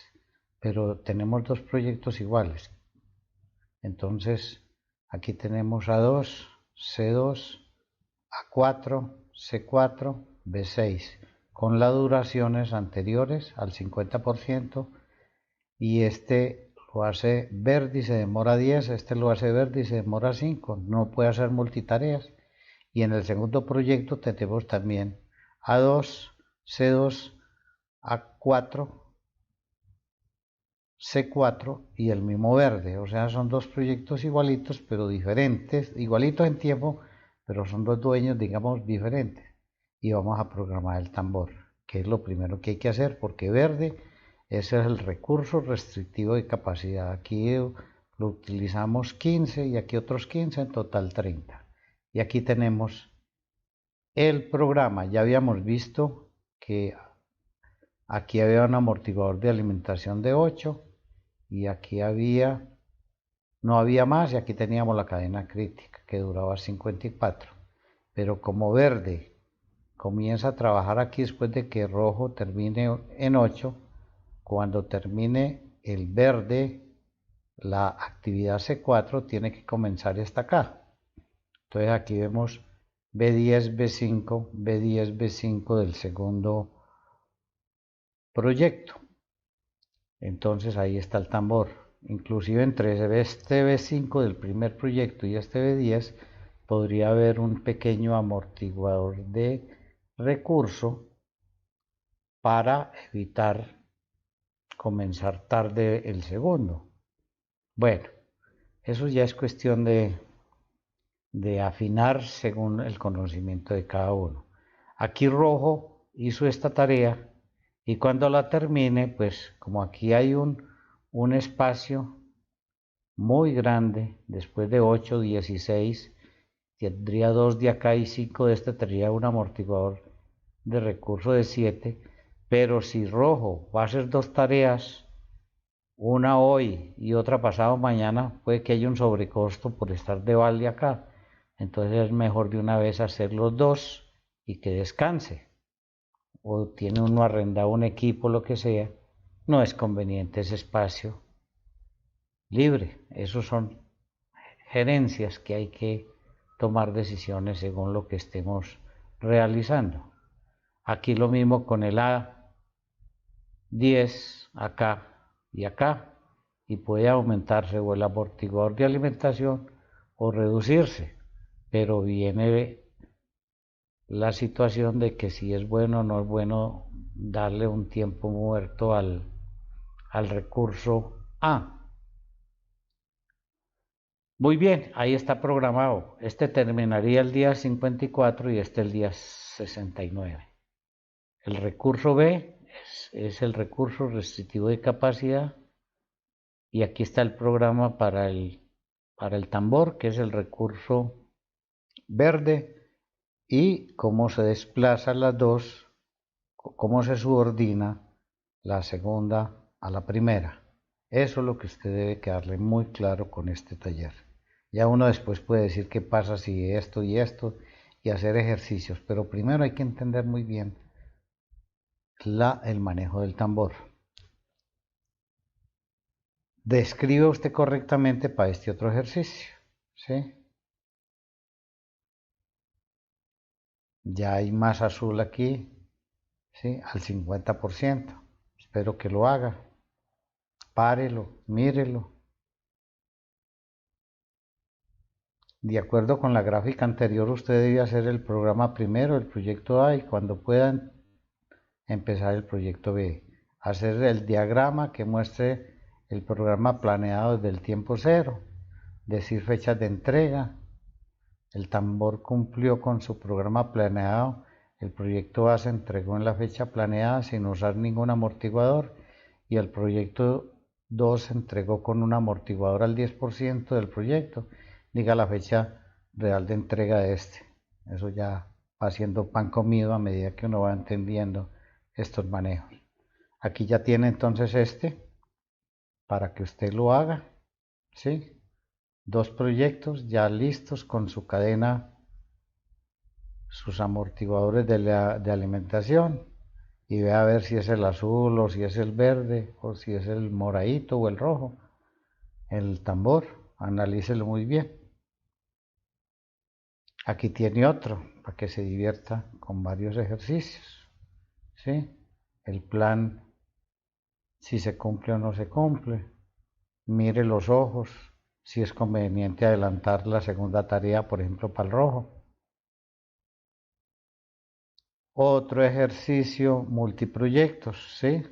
pero tenemos dos proyectos iguales. Entonces, aquí tenemos A2, C2, A4, C4, B6, con las duraciones anteriores al 50%, y este lo hace Verdi, se demora 10, este lo hace Verdi, se demora 5, no puede hacer multitareas. Y en el segundo proyecto tenemos también A2, C2, A4, C4 y el mismo verde, o sea, son dos proyectos igualitos pero diferentes, igualitos en tiempo, pero son dos dueños, digamos, diferentes. Y vamos a programar el tambor, que es lo primero que hay que hacer, porque verde, ese es el recurso restrictivo de capacidad. Aquí lo utilizamos 15 y aquí otros 15, en total 30. Y aquí tenemos el programa. Ya habíamos visto que aquí había un amortiguador de alimentación de 8 y aquí no había más, y aquí teníamos la cadena crítica que duraba 54. Pero como verde comienza a trabajar aquí después de que rojo termine en 8, cuando termine el verde, la actividad C4 tiene que comenzar hasta acá. Entonces aquí vemos B10, B5, B10, B5 del segundo proyecto. Entonces ahí está el tambor. Inclusive entre este B5 del primer proyecto y este B10 podría haber un pequeño amortiguador de recurso para evitar comenzar tarde el segundo. Bueno, eso ya es cuestión de afinar según el conocimiento de cada uno. Aquí rojo hizo esta tarea y cuando la termine, pues como aquí hay un espacio muy grande, después de 8, 16, tendría 2 de acá y 5 de este, tendría un amortiguador de recurso de 7, pero si rojo va a hacer dos tareas, una hoy y otra pasado mañana, puede que haya un sobrecosto por estar de balde acá. Entonces es mejor de una vez hacer los dos y que descanse. O tiene uno arrendado un equipo, lo que sea, no es conveniente ese espacio libre. Esos son gerencias que hay que tomar decisiones según lo que estemos realizando. Aquí lo mismo con el A10 acá y acá, y puede aumentarse o el amortiguador de alimentación o reducirse, pero viene la situación de que si es bueno o no es bueno darle un tiempo muerto al recurso A. Muy bien, ahí está programado. Este terminaría el día 54 y este el día 69. El recurso B es el recurso restrictivo de capacidad, y aquí está el programa para el tambor, que es el recurso verde, y cómo se desplazan las dos, cómo se subordina la segunda a la primera. Eso es lo que usted debe quedarle muy claro con este taller. Ya uno después puede decir qué pasa si esto y esto, y hacer ejercicios, pero primero hay que entender muy bien el manejo del tambor. Describe usted correctamente para este otro ejercicio, ¿sí? Ya hay más azul aquí, ¿sí? Al 50%. Espero que lo haga. Párelo, mírelo. De acuerdo con la gráfica anterior, usted debe hacer el programa primero, el proyecto A, y cuando puedan empezar el proyecto B. Hacer el diagrama que muestre el programa planeado desde el tiempo cero, decir fechas de entrega, El tambor cumplió con su programa planeado, el proyecto A se entregó en la fecha planeada sin usar ningún amortiguador y el proyecto 2 se entregó con un amortiguador al 10% del proyecto, diga la fecha real de entrega de este. Eso ya va siendo pan comido a medida que uno va entendiendo estos manejos. Aquí ya tiene entonces este para que usted lo haga, ¿sí? Dos proyectos ya listos con su cadena, sus amortiguadores de alimentación y ve a ver si es el azul o si es el verde o si es el moradito o el rojo, el tambor, analícelo muy bien. Aquí tiene otro para que se divierta con varios ejercicios, ¿sí? El plan, si se cumple o no se cumple, mire los ojos, si es conveniente adelantar la segunda tarea, por ejemplo, para el rojo. Otro ejercicio, multiproyectos, ¿sí?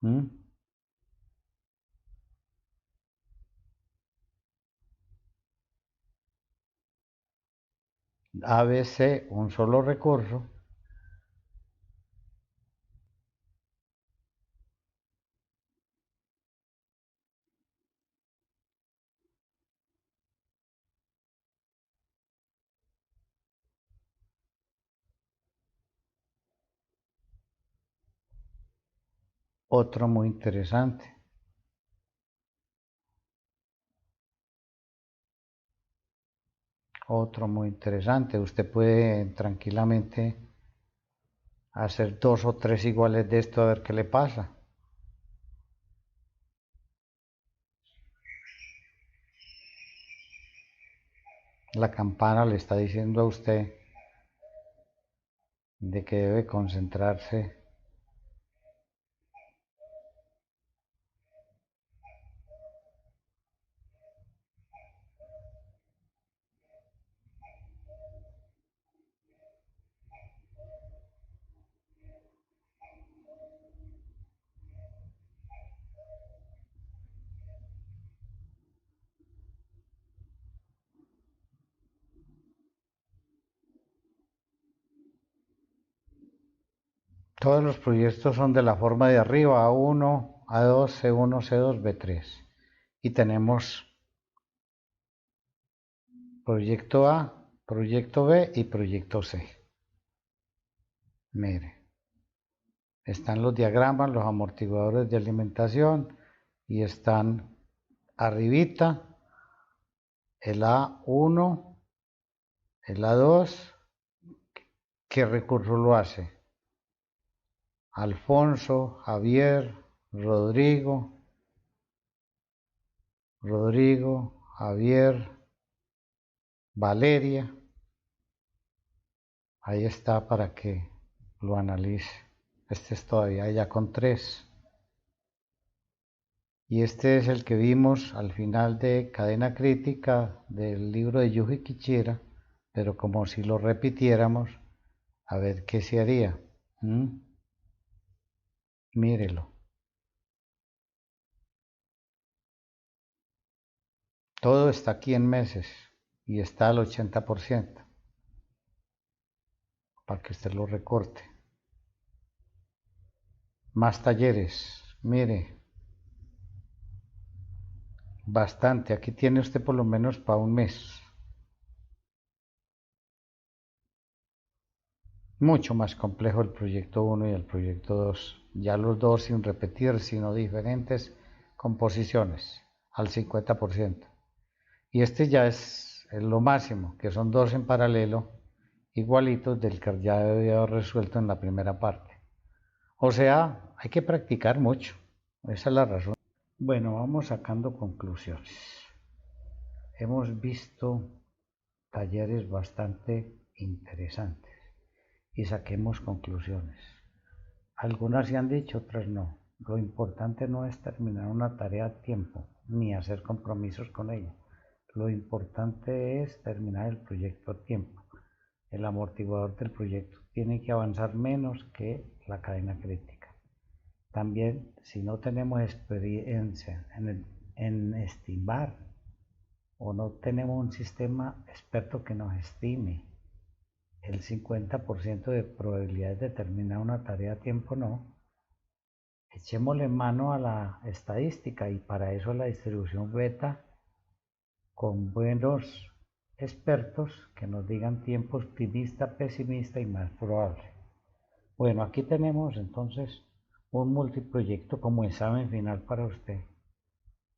¿Mm? ABC, un solo recurso. Otro muy interesante. Otro muy interesante. Usted puede tranquilamente hacer dos o tres iguales de esto a ver qué le pasa. La campana le está diciendo a usted de que debe concentrarse. Todos los proyectos son de la forma de arriba, A1, A2, C1, C2, B3. Y tenemos proyecto A, proyecto B y proyecto C. Mire, están los diagramas, los amortiguadores de alimentación y están arribita el A1, el A2. ¿Qué recurso lo hace? Alfonso, Javier, Rodrigo, Javier, Valeria. Ahí está para que lo analice. Este es todavía ya con 3. Y este es el que vimos al final de Cadena Crítica del libro de Yuji Kichira, pero como si lo repitiéramos, a ver qué se haría. Mírelo. Todo está aquí en meses y está al 80% para que usted lo recorte. Más talleres, mire, bastante. Aquí tiene usted por lo menos para un mes. Mucho más complejo el proyecto 1 y el proyecto 2. Ya los dos sin repetir, sino diferentes composiciones, al 50%. Y este ya es lo máximo, que son dos en paralelo, igualitos del que ya había resuelto en la primera parte. O sea, hay que practicar mucho. Esa es la razón. Bueno, vamos sacando conclusiones. Hemos visto talleres bastante interesantes y saquemos conclusiones. Algunas se han dicho, otras no. Lo importante no es terminar una tarea a tiempo, ni hacer compromisos con ella. Lo importante es terminar el proyecto a tiempo. El amortiguador del proyecto tiene que avanzar menos que la cadena crítica. También, si no tenemos experiencia en estimar o no tenemos un sistema experto que nos estime el 50% de probabilidades de terminar una tarea a tiempo, no. Echémosle mano a la estadística y para eso la distribución beta con buenos expertos que nos digan tiempo optimista, pesimista y más probable. Bueno, aquí tenemos entonces un multiproyecto como examen final para usted,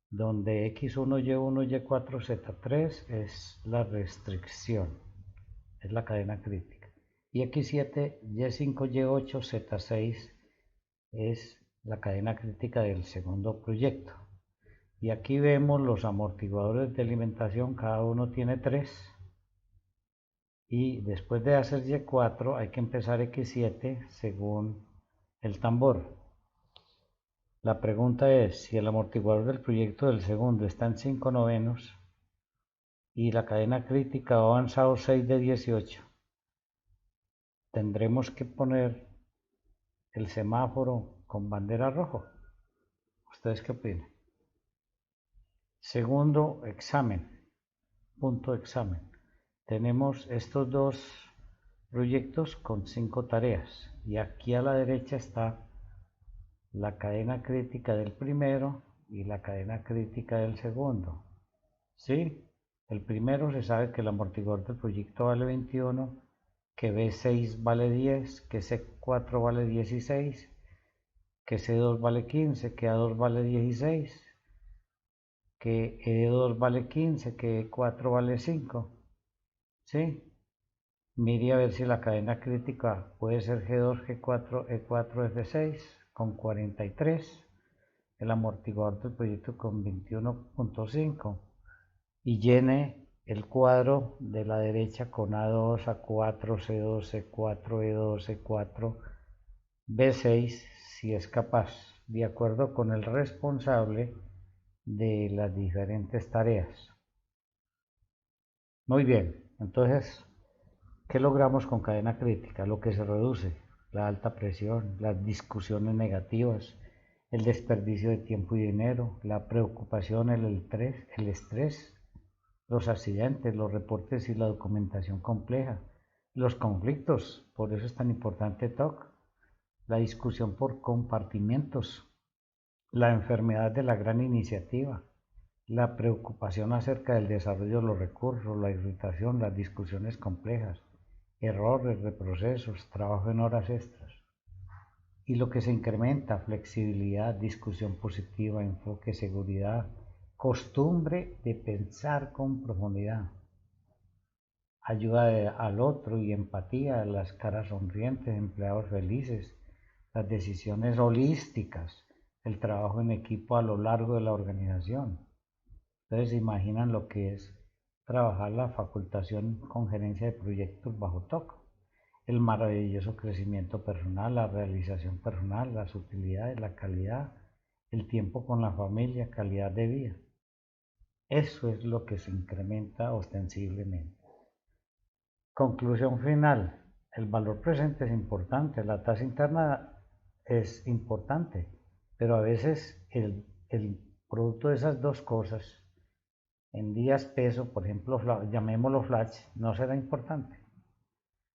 donde X1, Y1, Y4, Z3 es la restricción, es la cadena crítica, y X7, Y5, Y8, Z6 es la cadena crítica del segundo proyecto. Y aquí vemos los amortiguadores de alimentación, cada uno tiene 3. Y después de hacer Y4 hay que empezar X7 según el tambor. La pregunta es, si el amortiguador del proyecto del segundo está en 5/9 y la cadena crítica ha avanzado 6 de 18, tendremos que poner el semáforo con bandera roja. ¿Ustedes qué opinan? Segundo examen, punto examen. Tenemos estos dos proyectos con 5 tareas y aquí a la derecha está la cadena crítica del primero y la cadena crítica del segundo. ¿Sí? El primero se sabe que el amortiguador del proyecto vale 21, que B6 vale 10, que C4 vale 16, que C2 vale 15, que A2 vale 16, que E2 vale 15, que E4 vale 5. ¿Sí? Mire a ver si la cadena crítica puede ser G2, G4, E4, F6 con 43, el amortiguador del proyecto con 21.5 y llene el cuadro de la derecha con A2, A4, C2, C4, E2, E4, B6 si es capaz, de acuerdo con el responsable de las diferentes tareas. Muy bien, entonces, ¿qué logramos con cadena crítica? Lo que se reduce, la alta presión, las discusiones negativas, el desperdicio de tiempo y dinero, la preocupación, el estrés, los accidentes, los reportes y la documentación compleja, los conflictos, por eso es tan importante TOC, la discusión por compartimientos, la enfermedad de la gran iniciativa, la preocupación acerca del desarrollo de los recursos, la irritación, las discusiones complejas, errores, reprocesos, trabajo en horas extras. Y lo que se incrementa, flexibilidad, discusión positiva, enfoque, seguridad, costumbre de pensar con profundidad, ayuda al otro y empatía, las caras sonrientes, empleados felices, las decisiones holísticas, el trabajo en equipo a lo largo de la organización. Entonces, ¿se imaginan lo que es trabajar la facultación con gerencia de proyectos bajo TOC? El maravilloso crecimiento personal, la realización personal, las utilidades, la calidad, el tiempo con la familia, calidad de vida. Eso es lo que se incrementa ostensiblemente. Conclusión final. El valor presente es importante, la tasa interna es importante, pero a veces el producto de esas dos cosas en días peso, por ejemplo, llamémoslo flash, no será importante.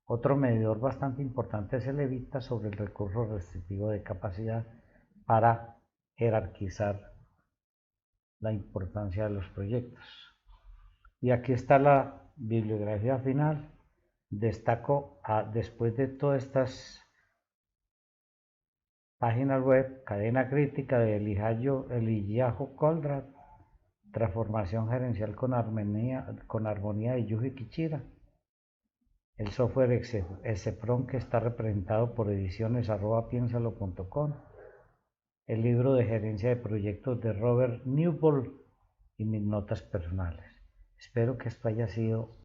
Otro medidor bastante importante es el evita sobre el recurso restrictivo de capacidad para jerarquizar la importancia de los proyectos. Y aquí está la bibliografía final. Destaco, después de todas estas páginas web, cadena crítica de Eliyahu Goldratt, transformación gerencial con armonía de Yuji Kichira, el software Excepron que está representado por ediciones@piensalo.com, el libro de gerencia de proyectos de Robert Newbold y mis notas personales. Espero que esto haya sido